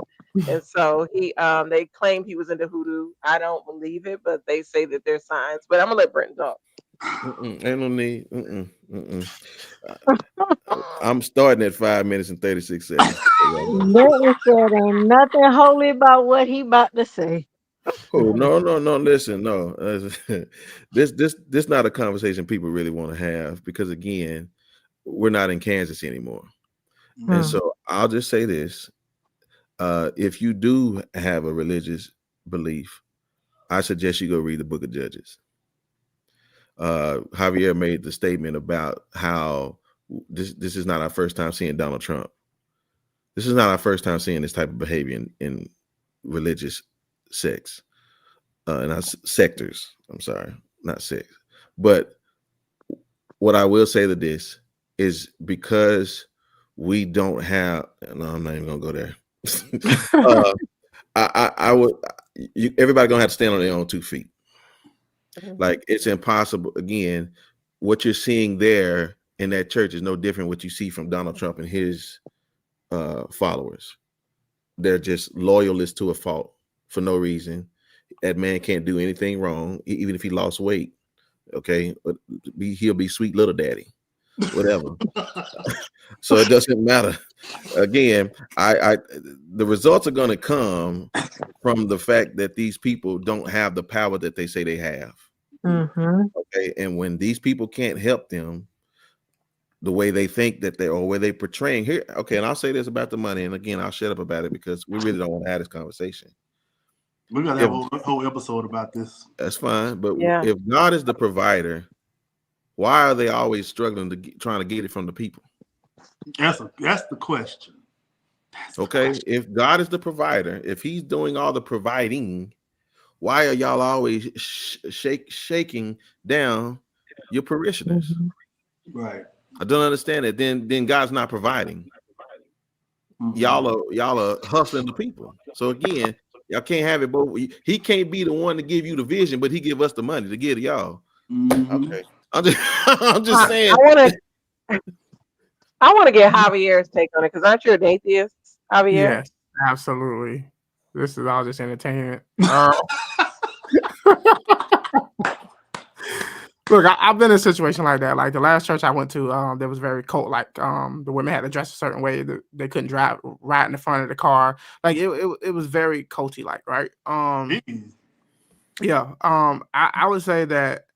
and so they claimed he was into hoodoo. I don't believe it, but they say that there's signs. But I'm gonna let Brenton talk. Ain't no need. I'm starting at 5 minutes and 36 seconds. Milton said ain't nothing holy about what he about to say. Oh no! Listen, no. This not a conversation people really want to have, because again, we're not in Kansas anymore, and so I'll just say this: if you do have a religious belief, I suggest you go read the Book of Judges. Javier made the statement about how this is not our first time seeing Donald Trump. This is not our first time seeing this type of behavior in religious sects. Not sectors. I'm sorry, not sex. But what I will say to this is, because we don't have. No, I'm not even gonna go there. I would. Everybody gonna have to stand on their own 2 feet. Like, it's impossible. Again, what you're seeing there in that church is no different what you see from Donald Trump and his followers. They're just loyalists to a fault for no reason. That man can't do anything wrong, even if he lost weight. Okay, he'll be sweet little daddy, whatever. So it doesn't matter. Again, the results are going to come from the fact that these people don't have the power that they say they have. Okay, and when these people can't help them the way they think that they, or where they portraying here. Okay, and I'll say this about the money, and again, I'll shut up about it because we really don't want to have this conversation. We're gonna have a whole episode about this. That's fine, but if God is the provider, why are they always struggling trying to get it from the people? That's the question. If God is the provider, if He's doing all the providing, why are y'all always shaking down your parishioners? Right. I don't understand it. Then God's not providing. Y'all are hustling the people. So again, y'all can't have it both. He can't be the one to give you the vision, but He give us the money to give to y'all. Okay, I'm just saying. I want to get Javier's take on it, because aren't you an atheist, Javier? Yes, absolutely. This is all just entertainment. Look, I've been in a situation like that. Like the last church I went to, there was very cult. Like the women had to dress a certain way. They couldn't drive right in the front of the car. Like it was very culty like, right? Yeah. I would say that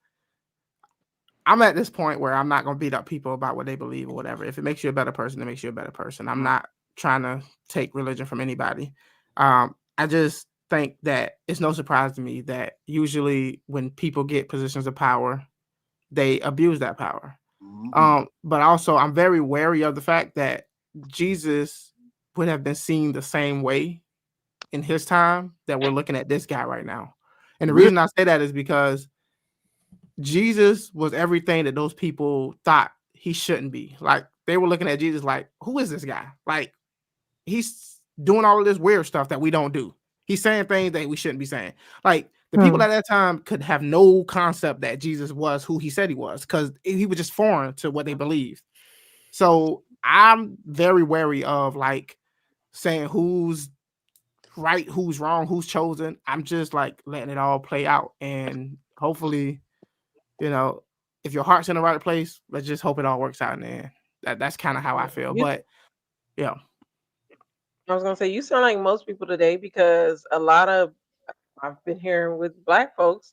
I'm at this point where I'm not gonna beat up people about what they believe or whatever. If it makes you a better person, it makes you a better person. I'm not trying to take religion from anybody. I just think that it's no surprise to me that usually when people get positions of power, they abuse that power. But also I'm very wary of the fact that Jesus would have been seen the same way in his time that we're looking at this guy right now. And the reason I say that is because Jesus was everything that those people thought he shouldn't be. Like they were looking at Jesus like, who is this guy? Like he's doing all of this weird stuff that we don't do. He's saying things that we shouldn't be saying. Like the people at that time could have no concept that Jesus was who he said he was, because he was just foreign to what they believed. So I'm very wary of like saying who's right, who's wrong, who's chosen. I'm just like letting it all play out. And hopefully, if your heart's in the right place, let's just hope it all works out in the end. That's kind of how I feel. But yeah. I was gonna say, you sound like most people today, because a lot of I've been hearing with Black folks,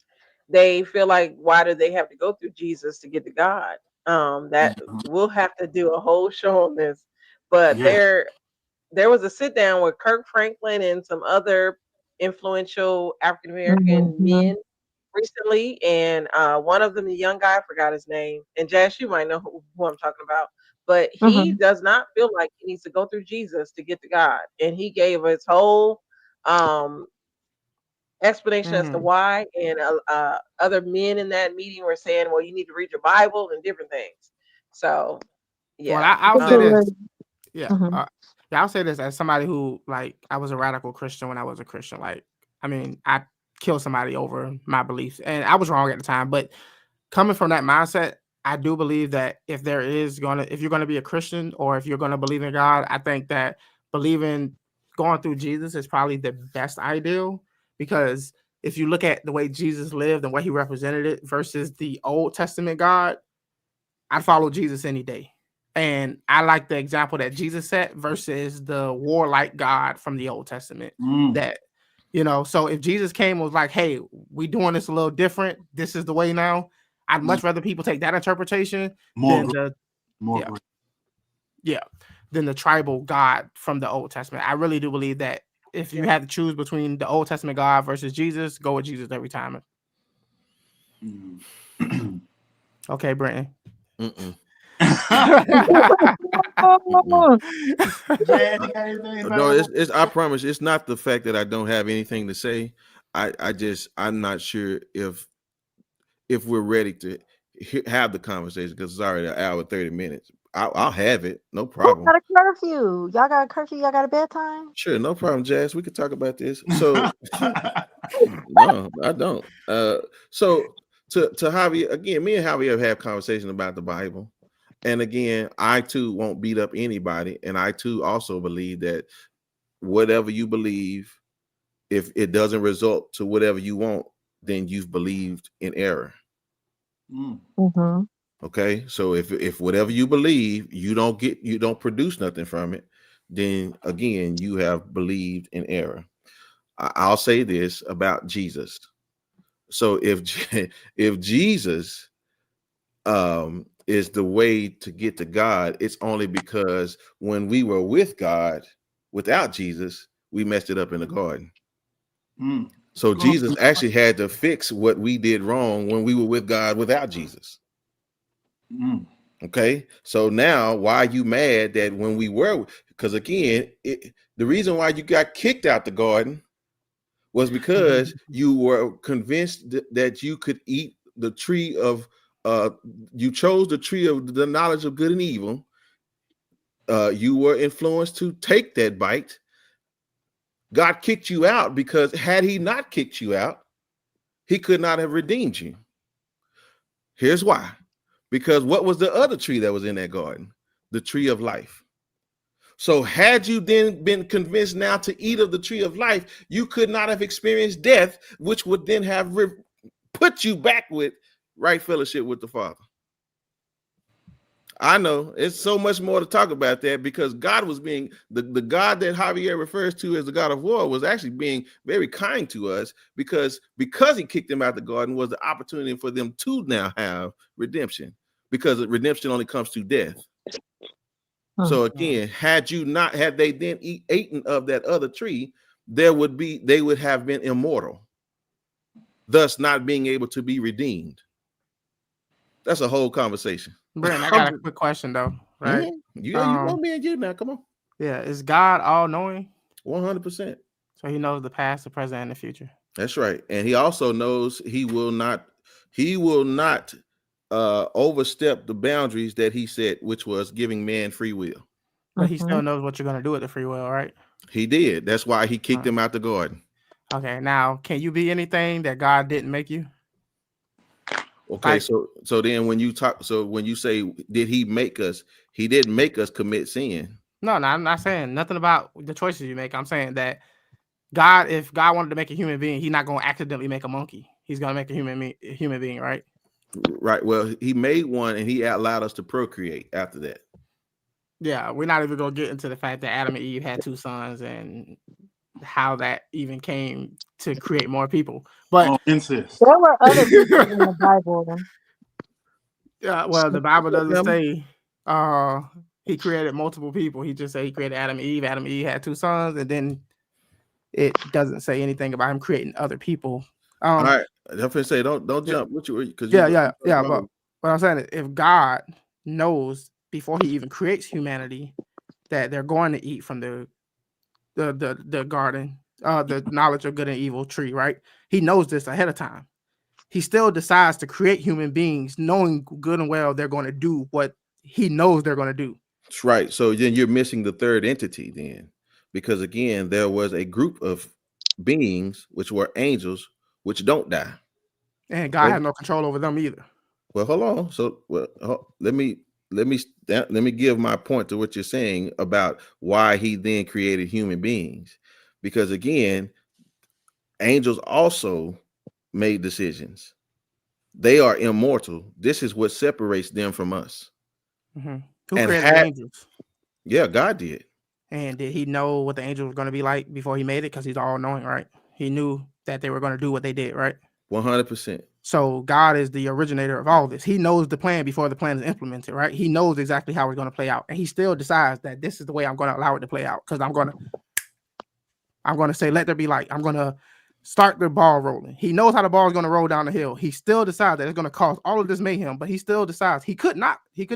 they feel like, why do they have to go through Jesus to get to God? That we'll have to do a whole show on this. But there was a sit down with Kirk Franklin and some other influential African American men recently, and one of them, the young guy, I forgot his name. And Jazz, you might know who I'm talking about. But he does not feel like he needs to go through Jesus to get to God. And he gave his whole explanation as to why. And other men in that meeting were saying, well, you need to read your Bible and different things. So, yeah. Well, I'll say this. Yeah. I'll say this as somebody who, like, I was a radical Christian when I was a Christian. Like, I mean, I killed somebody over my beliefs, and I was wrong at the time. But coming from that mindset, I do believe that if you're gonna be a Christian or if you're gonna believe in God, I think that going through Jesus is probably the best ideal, because if you look at the way Jesus lived and what he represented it versus the Old Testament God, I'd follow Jesus any day. And I like the example that Jesus set versus the warlike God from the Old Testament. That, so if Jesus came and was like, hey, we doing this a little different, this is the way now, I'd much rather people take that interpretation than than the tribal God from the Old Testament. I really do believe that if you had to choose between the Old Testament God versus Jesus, go with Jesus every time. Okay, Brenton. No, it's I promise it's not the fact that I don't have anything to say. I'm not sure if we're ready to have the conversation, because it's already an hour 30 minutes. I'll have it, no problem. Got a curfew. Y'all got a curfew. Y'all got a bedtime. Sure, no problem, Jazz. We could talk about this. So no, I don't. So to Javier, again, me and Javier have conversation about the Bible. And again, I too won't beat up anybody. And I too also believe that whatever you believe, if it doesn't result to whatever you want, then you've believed in error. Mm-hmm. Okay, so if whatever you believe, you don't produce nothing from it, then again, you have believed in error. I'll say this about Jesus. So if Jesus is the way to get to God, it's only because when we were with God without Jesus, we messed it up in the garden. So Jesus actually had to fix what we did wrong when we were with God without Jesus. Okay, so now why are you mad that when we were, because again, the reason why you got kicked out the garden was because you were convinced that you could eat the tree of you chose the tree of the knowledge of good and evil. You were influenced to take that bite. God kicked you out because had he not kicked you out, he could not have redeemed you. Here's why. Because what was the other tree that was in that garden? The tree of life. So had you then been convinced now to eat of the tree of life, you could not have experienced death, which would then have put you back with right fellowship with the Father. I know it's so much more to talk about that, because God was being the God that Javier refers to as the God of war was actually being very kind to us, because he kicked them out the garden was the opportunity for them to now have redemption, because redemption only comes through death. So again, had they then eaten of that other tree, they would have been immortal, thus not being able to be redeemed. That's a whole conversation. Brent, I got a quick question though, right? You know me and you now. Come on. Yeah, is God all knowing? 100%. So he knows the past, the present, and the future. That's right, and he also knows he will not overstep the boundaries that he set, which was giving man free will. But he still knows what you're going to do with the free will, right? He did. That's why he kicked him out the garden. Okay, now can you be anything that God didn't make you? Okay, so then when you say did he make us, he didn't make us commit sin. No, I'm not saying nothing about the choices you make. I'm saying that God, if God wanted to make a human being, he's not going to accidentally make a monkey. He's going to make a human being, right? Right. Well, he made one and he allowed us to procreate after that. Yeah, we're not even going to get into the fact that Adam and Eve had 2 sons and how that even came to create more people. But incest. There were other people in the Bible. Yeah, well, the Bible doesn't say he created multiple people. He just said he created Adam and Eve. Adam and Eve had 2 sons, and then it doesn't say anything about him creating other people. All right, I'm gonna say don't jump. Because yeah. But what I'm saying is, if God knows before he even creates humanity that they're going to eat from the garden, the knowledge of good and evil tree, right? He knows this ahead of time. He still decides to create human beings knowing good and well they're going to do what he knows they're going to do. That's right. So then you're missing the third entity then, because again, there was a group of beings, which were angels, which don't die. And God had no control over them either. Well, hold on. So, let me give my point to what you're saying about why he then created human beings, because again, angels also made decisions. They are immortal. This is what separates them from us. Mm-hmm. Who created the angels? Yeah, God did. And did he know what the angels were going to be like before he made it? Because he's all knowing, right? He knew that they were going to do what they did, right? 100%. So God is the originator of all this. He knows the plan before the plan is implemented, right? He knows exactly how it's going to play out. And he still decides that this is the way I'm going to allow it to play out. Because I'm going to say, let there be light. I'm going to start the ball rolling. He knows how the ball is going to roll down the hill. He still decides that it's going to cause all of this mayhem, but he still decides he could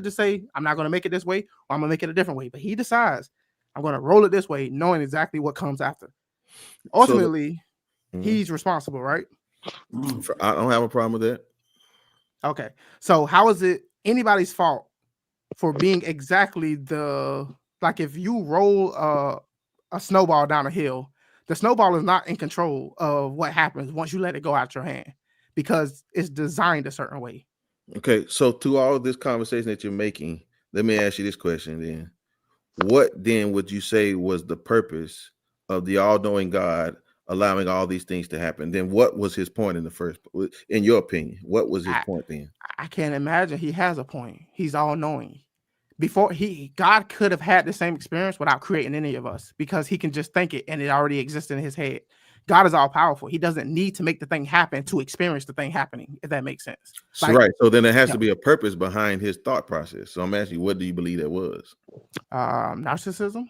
just say, I'm not going to make it this way, or I'm going to make it a different way. But he decides, I'm going to roll it this way, knowing exactly what comes after. Ultimately, he's responsible, right? I don't have a problem with that. Okay. So how is it anybody's fault for being exactly like if you roll a snowball down a hill, the snowball is not in control of what happens once you let it go out your hand because it's designed a certain way. Okay. So to all of this conversation that you're making, let me ask you this question then. What then would you say was the purpose of the all-knowing God allowing all these things to happen? Then what was his point in your opinion? What was his point then? I can't imagine he has a point. He's all-knowing. God could have had the same experience without creating any of us because he can just think it and it already exists in his head. God is all powerful. He doesn't need to make the thing happen to experience the thing happening, if that makes sense. Right. So then there has to be a purpose behind his thought process. So I'm asking you, what do you believe that was? Narcissism.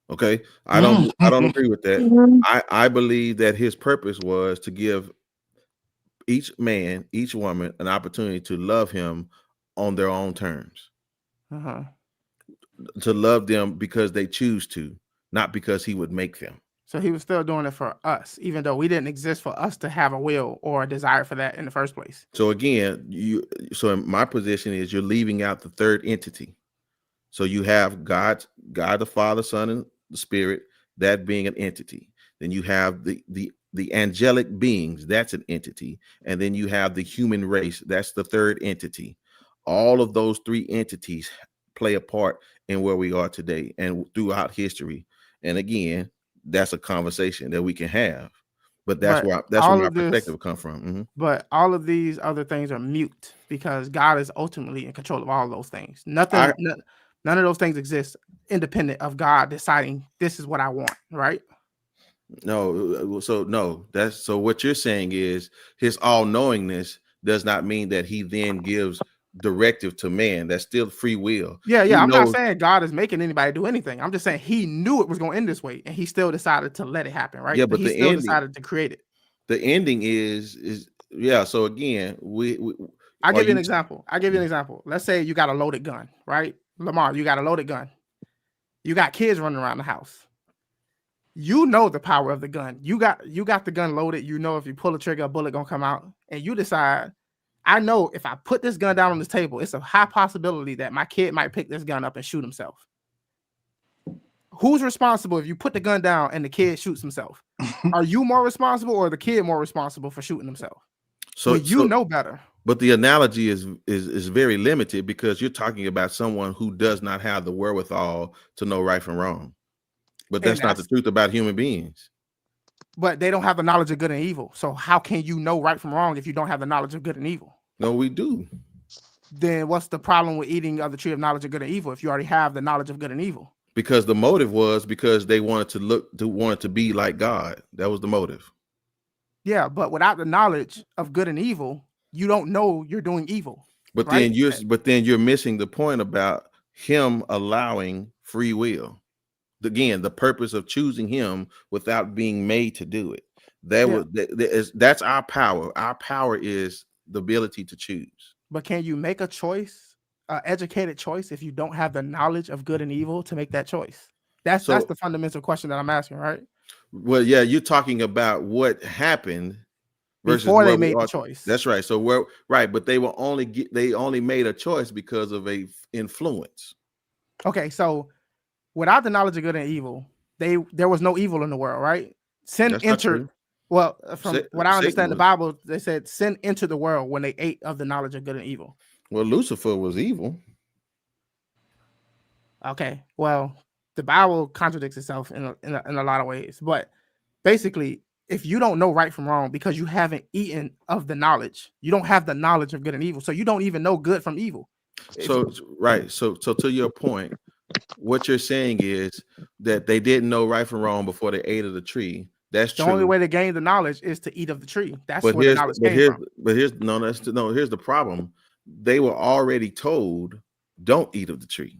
Okay. I don't agree with that. I believe that his purpose was to give each man, each woman an opportunity to love him on their own terms. To love them because they choose to, not because he would make them. So he was still doing it for us, even though we didn't exist for us to have a will or a desire for that in the first place. So again, so my position is you're leaving out the third entity. So you have God the Father, Son, and the Spirit, that being an entity. Then you have the angelic beings, that's an entity. And then you have the human race, that's the third entity. All of those three entities play a part in where we are today and throughout history. And again, that's a conversation that we can have. But that's where my perspective comes from. Mm-hmm. But all of these other things are mute because God is ultimately in control of all of those things. None of those things exist independent of God deciding this is what I want, right? No. So what you're saying is his all-knowingness does not mean that he then gives directive to man. That's still free will. Yeah. I'm not saying God is making anybody do anything. I'm just saying he knew it was going to end this way and he still decided to let it happen, right? Yeah, but he still decided to create it. The ending is so again, I'll give you an example. Let's say you got a loaded gun, right? Lamar, you got a loaded gun. You got kids running around the house. You know the power of the gun. You got the gun loaded. You know if you pull the trigger, a bullet gonna come out. And you decide, I know if I put this gun down on this table, it's a high possibility that my kid might pick this gun up and shoot himself. Who's responsible if you put the gun down and the kid shoots himself? Are you more responsible or the kid more responsible for shooting himself? So you know better. But the analogy is very limited because you're talking about someone who does not have the wherewithal to know right from wrong. But that's not the truth about human beings. But they don't have the knowledge of good and evil. So how can you know right from wrong if you don't have the knowledge of good and evil? No, we do. Then what's the problem with eating of the tree of knowledge of good and evil if you already have the knowledge of good and evil? Because the motive was because they wanted to be like God. That was the motive. Yeah, but without the knowledge of good and evil, you don't know you're doing evil. But right? then you're missing the point about him allowing free will. Again, the purpose of choosing him without being made to do it. That's our power. Our power is the ability to choose. But can you make a choice, an educated choice, if you don't have the knowledge of good and evil to make that choice? That's the fundamental question that I'm asking, right? Well, yeah, you're talking about what happened versus before they made the choice. That's right. So but they only made a choice because of a influence. Okay, so without the knowledge of good and evil, there was no evil in the world, right? Sin entered Well, from what I understand, the was, Bible, they said sin entered the world when they ate of the knowledge of good and evil. well, Lucifer was evil. Okay, well, the Bible contradicts itself in a lot of ways, but basically, if you don't know right from wrong because you haven't eaten of the knowledge, you don't have the knowledge of good and evil, so you don't even know good from evil. So right, so to your point, what you're saying is that they didn't know right from wrong before they ate of the tree. That's the true. only way to gain the knowledge is to eat of the tree. That's But where the knowledge came from. here's the problem. They were already told, don't eat of the tree.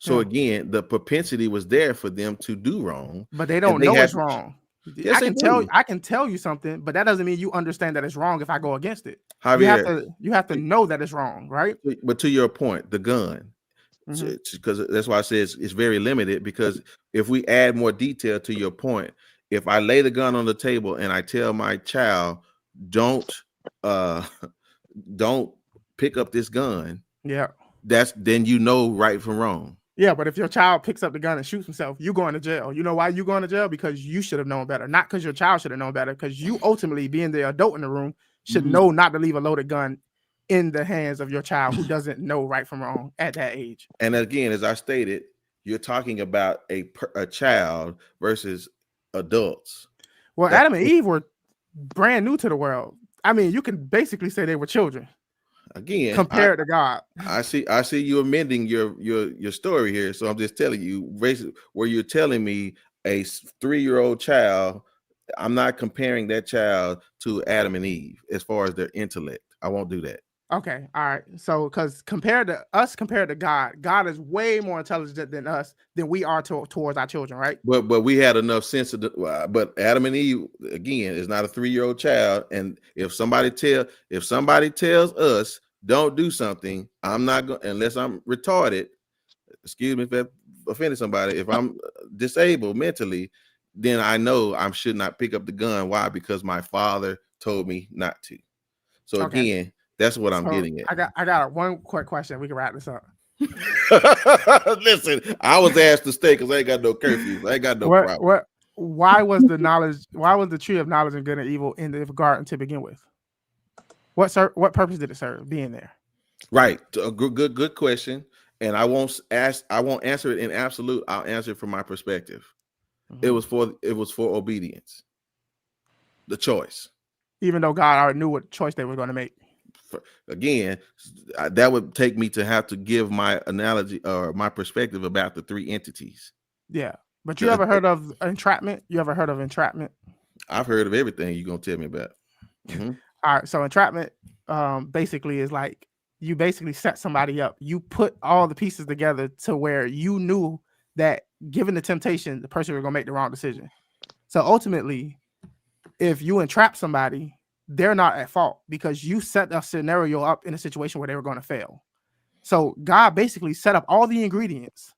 So again, the propensity was there for them to do wrong, but they don't know it's wrong. Yes, I can tell you something, but that doesn't mean you understand that it's wrong if I go against it. Javier, you have to know that it's wrong, right? But to your point, the gun, because that's why I say it's very limited. Because if we add more detail to your point, if I lay the gun on the table and I tell my child, don't pick up this gun, then you know right from wrong. Yeah, but if your child picks up the gun and shoots himself, you going to jail. You know why you going to jail? Because you should have known better, not because your child should have known better. Because you ultimately, being the adult in the room, should know not to leave a loaded gun in the hands of your child who doesn't know right from wrong at that age. And again, as I stated, you're talking about a child versus adults. Well, Adam and Eve were brand new to the world. I mean, you can basically say they were children. Again, compared to God. I see you amending your story here. So I'm just telling you, basically, where you're telling me a 3-year-old child, I'm not comparing that child to Adam and Eve as far as their intellect. I won't do that. Okay, all right. So, because compared to God, God is way more intelligent than us, than we are towards our children, right? But we had enough sense of but Adam and Eve, again, is not a 3-year-old child. And if somebody tells us don't do something, I'm not going, unless I'm retarded. Excuse me if I offended somebody. If I'm disabled mentally, then I know I should not pick up the gun. Why? Because my father told me not to. So again, that's what I'm getting at. I got one quick question. We can wrap this up. Listen, I was asked to stay because I ain't got no curfews. I ain't got no problem. Why was the tree of knowledge of good and evil in the garden to begin with? What purpose did it serve being there? Right. A good question. And I won't answer it in absolute. I'll answer it from my perspective. It was for obedience. The choice. Even though God already knew what choice they were going to make. Again, that would take me to have to give my analogy or my perspective about the 3 entities. Yeah. But you ever heard of entrapment? I've heard of everything you're going to tell me about. Mm-hmm. All right. So entrapment basically is like you basically set somebody up. You put all the pieces together to where you knew that given the temptation, the person was going to make the wrong decision. So ultimately, if you entrap somebody, they're not at fault because you set a scenario up in a situation where they were going to fail. So God basically set up all the ingredients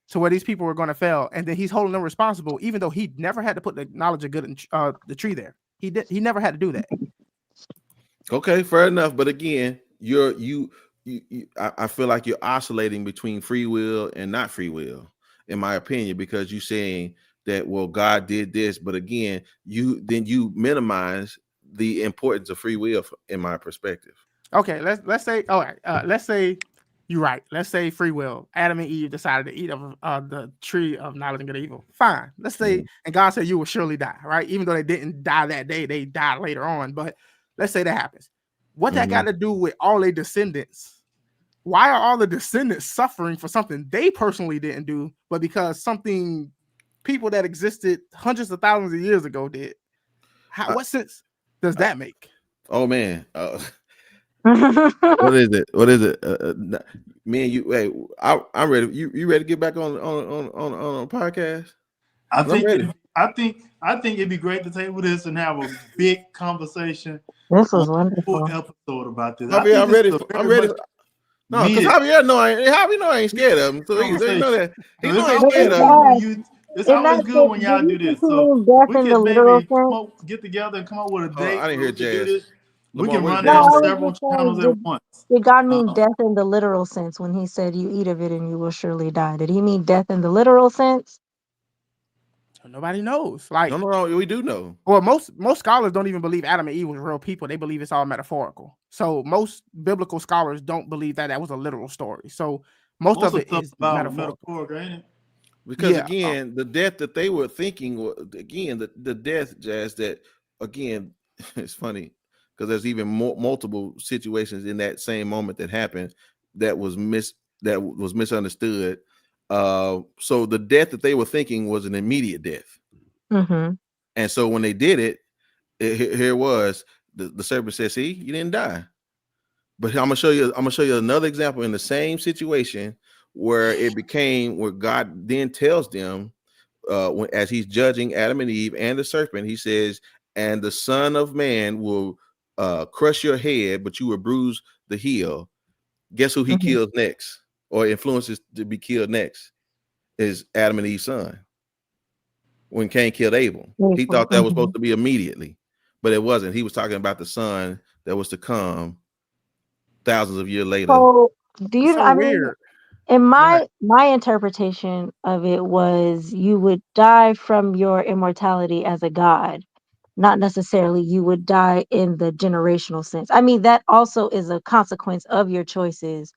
to where these people were going to fail, and then he's holding them responsible, even though he never had to put the knowledge of good in the tree there. He never had to do that. Okay, fair enough. But again, I feel like you're oscillating between free will and not free will, in my opinion, because you're saying that, well, God did this, but again, you minimize the importance of free will in my perspective. Okay, let's say, all right, let's say you're right. Let's say free will. Adam and Eve decided to eat of the tree of knowledge and good and evil. Fine. Let's say, and God said you will surely die, right? Even though they didn't die that day, they died later on. But let's say that happens. What that got to do with all their descendants? Why are all the descendants suffering for something they personally didn't do, but because something people that existed hundreds of thousands of years ago did? What sense does that make? Oh man, what is it? Me and you. Hey, I'm ready. You ready to get back on a podcast? I think it'd be great to table this and have a big conversation. This was wonderful. Episode about this. I'm ready. No, because Javier I ain't scared of him. So he know that. He know I ain't scared of him. It's always good when y'all do this. So we can maybe get together and come up with a date. I didn't hear Jazz. We can run down several channels at once. Did God mean death in the literal sense when he said you eat of it and you will surely die? Did he mean death in the literal sense? Nobody knows. Like, no, we do know. Well, most scholars don't even believe Adam and Eve were real people. They believe it's all metaphorical. So most biblical scholars don't believe that was a literal story. So most of it is metaphorical. Ain't it? Because again, the death that they were thinking, again, the death, Jazz, that again, it's funny because there's even multiple situations in that same moment that happened that was misunderstood. So the death that they were thinking was an immediate death. Mm-hmm. And so when they did it, here was the serpent said, "See, you didn't die." But I'm gonna show you another example in the same situation where God then tells them, as he's judging Adam and Eve and the serpent, he says, "And the Son of Man will crush your head, but you will bruise the heel." Guess who he kills next, or influences to be killed next? Is Adam and Eve's son. When Cain killed Abel, he thought that was supposed to be immediately, but it wasn't. He was talking about the son that was to come thousands of years later. So do you? So weird. In my interpretation of it was you would die from your immortality as a god, not necessarily you would die in the generational sense. I mean, that also is a consequence of your choices,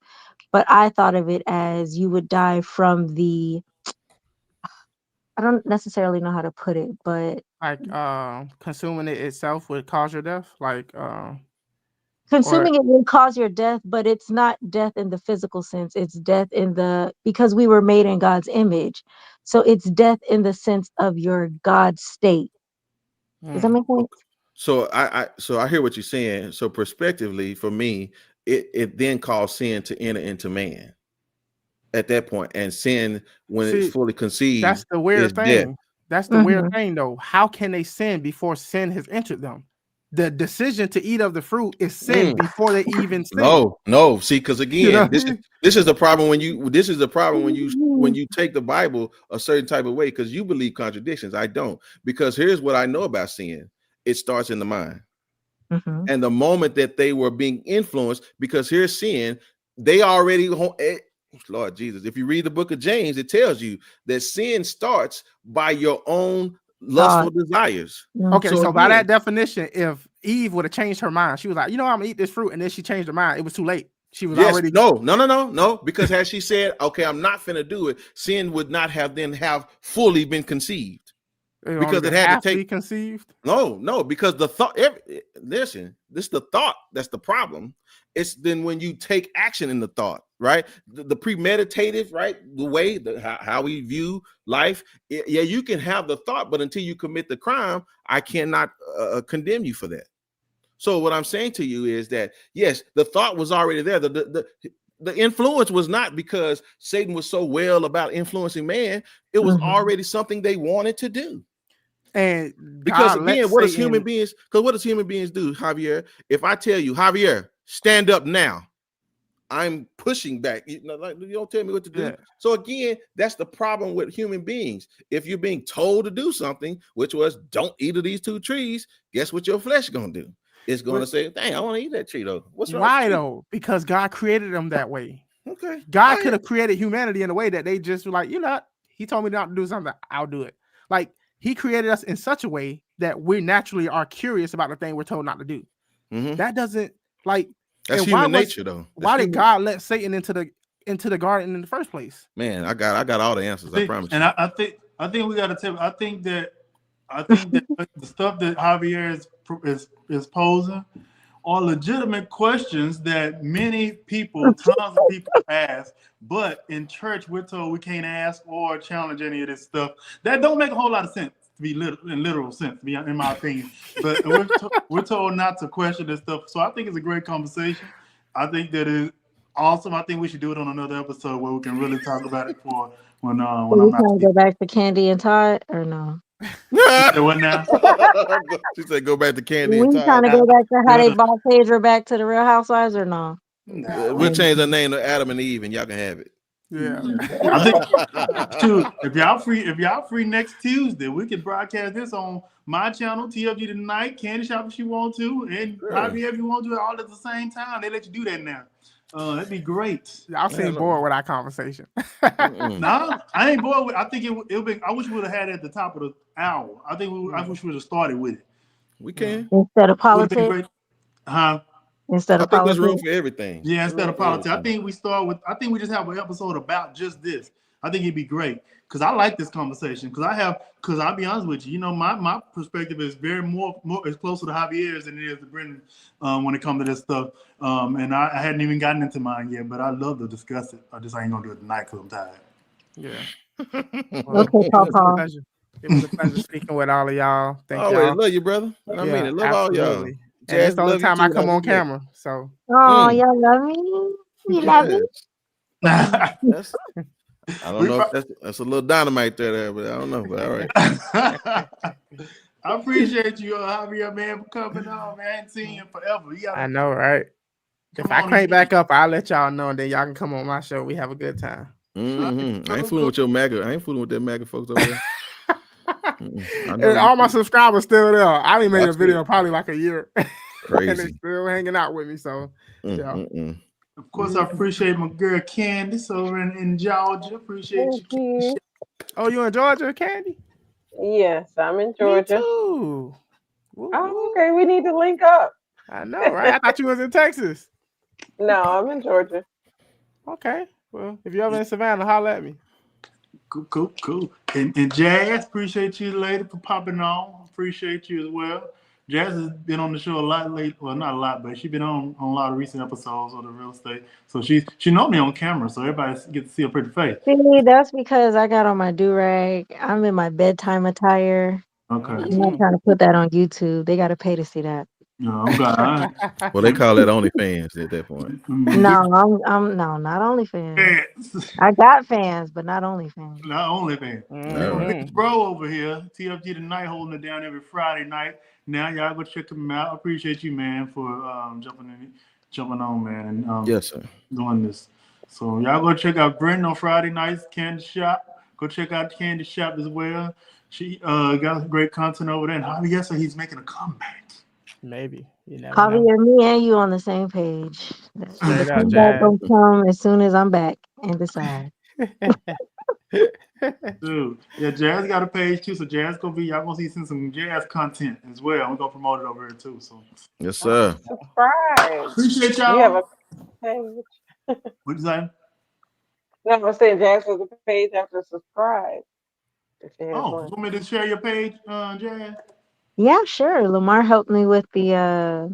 but I thought of it as you would die from the, I don't necessarily know how to put it, but like consuming it itself would cause your death. Like consuming it would cause your death, but it's not death in the physical sense. It's death because we were made in God's image. So it's death in the sense of your God state. Does that make sense? So I hear what you're saying. So prospectively, for me, it then caused sin to enter into man at that point, and sin, when it's fully conceived, that's the weird thing. Death. That's the weird thing, though. How can they sin before sin has entered them? The decision to eat of the fruit is sin before they even sin. No. See, because again, this is the problem when you take the Bible a certain type of way, because you believe contradictions. I don't, because here's what I know about sin: it starts in the mind. And the moment that they were being influenced, because here's sin, they already. Lord Jesus, if you read the book of James, it tells you that sin starts by your own lustful desires. Okay, so by that definition, if Eve would have changed her mind, she was like, I'm gonna eat this fruit, and then she changed her mind, it was too late. She was already no, because as she said, okay, I'm not finna do it, sin would not have fully been conceived. Because it had to be conceived. No, because the thought. Listen, this is the thought that's the problem. It's then when you take action in the thought, right? The premeditative, right? The way how we view life. Yeah, you can have the thought, but until you commit the crime, I cannot condemn you for that. So what I'm saying to you is that yes, the thought was already there. The influence was not because Satan was so well about influencing man. It was already something they wanted to do. And because again, what does human beings do, Javier? If I tell you, Javier, stand up now, I'm pushing back. You don't tell me what to do. Yeah. So again, that's the problem with human beings. If you're being told to do something, which was don't eat of these two trees, guess what your flesh gonna do? It's gonna say, dang, I want to eat that tree though. What's wrong? Why though? Because God created them that way. Okay. God could have created humanity in a way that they just were like, he told me not to do something, I'll do it. Like, he created us in such a way that we naturally are curious about the thing we're told not to do. That doesn't that's human nature, though. Why did God let Satan into the garden in the first place? Man, I got all the answers. I promise. And I think we got to tell. I think that the stuff that Javier is posing are legitimate questions that many people, tons of people ask. But in church, we're told we can't ask or challenge any of this stuff. That don't make a whole lot of sense to be in literal sense, in my opinion. But we're told not to question this stuff. So I think it's a great conversation. I think that is awesome. I think we should do it on another episode where we can really talk about it for when I'm not. Go back to Candy and Todd or no? What now? She said go back to Candy and Todd. We trying to go back to how they brought Pedro back to the Real Housewives or no? We'll change the name to Adam and Eve and y'all can have it. Yeah. I think too, if y'all free next Tuesday, we can broadcast this on my channel, TFG Tonight, Candy Shop if you want to, and Javier if you want to do it all at the same time. They let you do that now. That'd be great. Y'all seem bored with our conversation. No, I ain't bored with. I think it'll be. I wish we would have had it at the top of the hour. I think I wish we would have started with it. We can. Instead of Would have been politics. great. Huh? Instead I of think there's room politics. for everything. Yeah, instead of politics. I everything. think we start with. I think we just have an episode about just this. I think it'd be great because I like this conversation. Because I'll be honest with you. You know, my perspective is very more is closer to Javier's than it is to Brendan when it comes to this stuff. And I hadn't even gotten into mine yet, but I'd love to discuss it. I just ain't gonna do it tonight because I'm tired. Yeah. Okay, Paul. It was a pleasure speaking with all of y'all. Thank Always y'all. love you, brother. I mean, I love absolutely. all y'all. And Jazz, it's the only love you time I too. come Have on a good day. camera. So Oh, y'all love me? You love me? That's, I don't know if that's a little dynamite there, but I don't know. But all right. I appreciate you, Javier, man, for coming on, man. I ain't seen you forever. I know, right? If I crank back up, I'll let y'all know, and then y'all can come on my show. We have a good time. Mm-hmm. I ain't fooling with your MAGA. I ain't fooling with that MAGA folks over there. And all my subscribers still there. I only made a video probably like a year. Crazy. And they still hanging out with me. So, yeah. Of course, I appreciate my girl Candace over in Georgia. Appreciate you. Oh, you in Georgia, Candy? Yes, I'm in Georgia. Me too. Oh, okay. We need to link up. I know, right? I thought you was in Texas. No, I'm in Georgia. Okay. Well, if you're ever in Savannah, holler at me. Cool. And Jazz, appreciate you, lady, for popping on. Appreciate you as well. Jazz has been on the show a lot lately. Well, not a lot, but she's been on a lot of recent episodes of the real estate. So she normally on camera, so everybody gets to see her pretty face. See, that's because I got on my do-rag. I'm in my bedtime attire. Okay. I'm not trying to put that on YouTube. They got to pay to see that. No, okay. Well, they call that OnlyFans at that point. No, I'm no, not OnlyFans. I got fans, but not OnlyFans. Not OnlyFans. Big bro over here, TFG tonight, holding it down every Friday night. Now y'all go check him out. I appreciate you, man, for jumping on, man, and yes, sir, doing this. So y'all go check out Brendan on Friday nights, Candy Shop. Go check out Candy Shop as well. She got great content over there, and Javier said he's making a comeback. Maybe. You never Javier, me and you on the same page. The comeback gonna come as soon as I'm back and decide. Dude, yeah, Jazz got a page too, so Jazz y'all gonna see some Jazz content as well. We're gonna promote it over here too. So yes, sir. Subscribe. Appreciate y'all. You have a page. What'd you say? No, I'm saying Jazz has a page after subscribe. Oh, you want me to share your page, Jazz? Yeah, sure. Lamar helped me with the I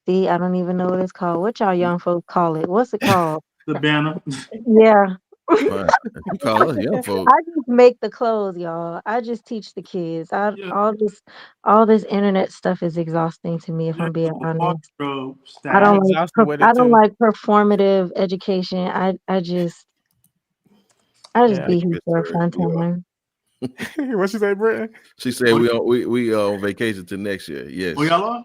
don't even know what it's called. What y'all young folks call it? What's it called? The banner. Yeah. Right. You call us young folks. I just make the clothes, y'all. I just teach the kids. All this internet stuff is exhausting to me, if I'm being honest. I don't like performative education. I just be here for a fun time. What she say, Brittany? She said we on vacation till next year. Yes. Oh, y'all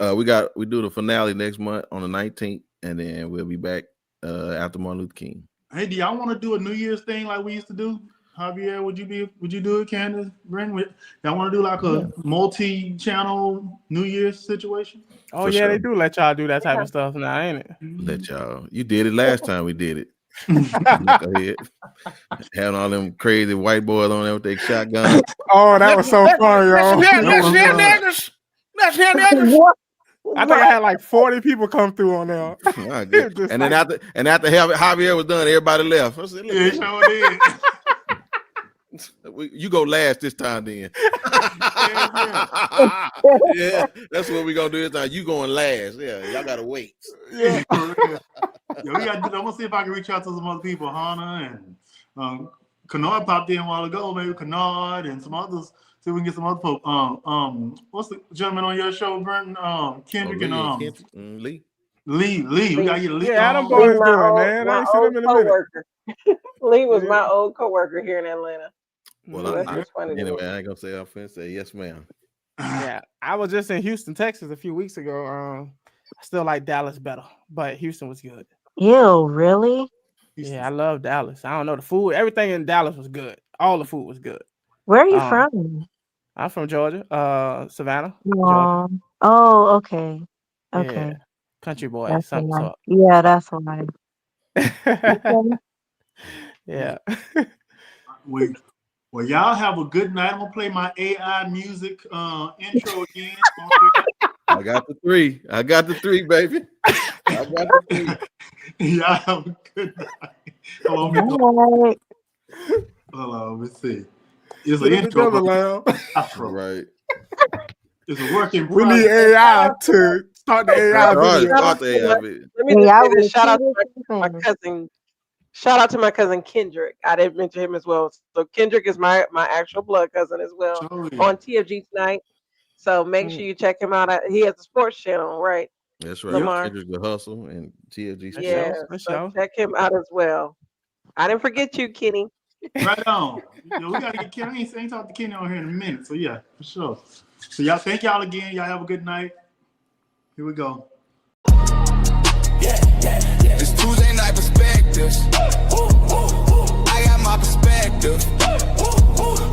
are? We do the finale next month on the 19th, and then we'll be back after Martin Luther King. Hey, do y'all want to do a New Year's thing like we used to do? Javier, would you do it, Candace? Brent, y'all want to do like a multi-channel New Year's situation? Oh, yeah, they do let y'all do that type of stuff now, ain't it? Let y'all. You did it last time we did it. Go ahead. Having all them crazy white boys on there with their shotguns. Oh, that was so funny, y'all. Let's hear niggas. I think I had like 40 people come through on there. And then after Javier was done, everybody left. I said, yeah, sure did. You go last this time, then. Yeah, that's what we're gonna do this time. You going last? Yeah, y'all gotta wait. Yeah, I'm gonna see if I can reach out to some other people. Hannah and Kennard popped in a while ago. Maybe Kennard and some others. See if we can get some other folks. What's the gentleman on your show, Brenton? Kendrick and Lee. Lee. We gotta get Lee. Yeah, Adam boys doing, man. I ain't seen him in a minute. Lee was my old coworker here in Atlanta. Well, anyway, I ain't gonna say I'm finna say yes, ma'am. Yeah, I was just in Houston, Texas a few weeks ago. I still like Dallas better, but Houston was good. Ew, really? Yeah, I love Dallas. I don't know the food. Everything in Dallas was good. All the food was good. Where are you from? I'm from Georgia, Savannah. Georgia. Oh, okay. Yeah. Country boy. That's Some why. sort. Yeah, that's why. Okay. Yeah. Well, y'all have a good night. I'm gonna play my AI music intro again. I got the three. I got the three, baby. I got the three. Y'all have a good night. Hold on, let's see. It's an intro. Right. It's a working. We need AI to start the AI video. Let me just say this. Shout out to my cousin. Shout out to my cousin Kendrick. I didn't mention him as well. So Kendrick is my actual blood cousin as well on TFG tonight. So make sure you check him out. He has a sports channel, right? That's right. Lamar. Kendrick the Hustle and TFG. Yeah, so check him out as well. I didn't forget you, Kenny. Right on. Yo, we gotta get Kenny. I ain't talked to Kenny on here in a minute. So yeah, for sure. So y'all, thank y'all again. Y'all have a good night. Here we go. It's Tuesday night perspectives. I got my perspective.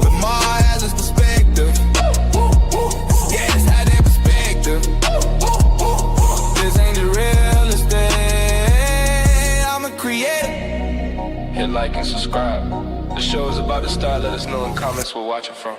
Lamar has his perspective. Yeah, it's how their perspective. This ain't the real estate. I'm a creator. Hit like and subscribe. The show is about to start. Let us know in comments where we're watching from.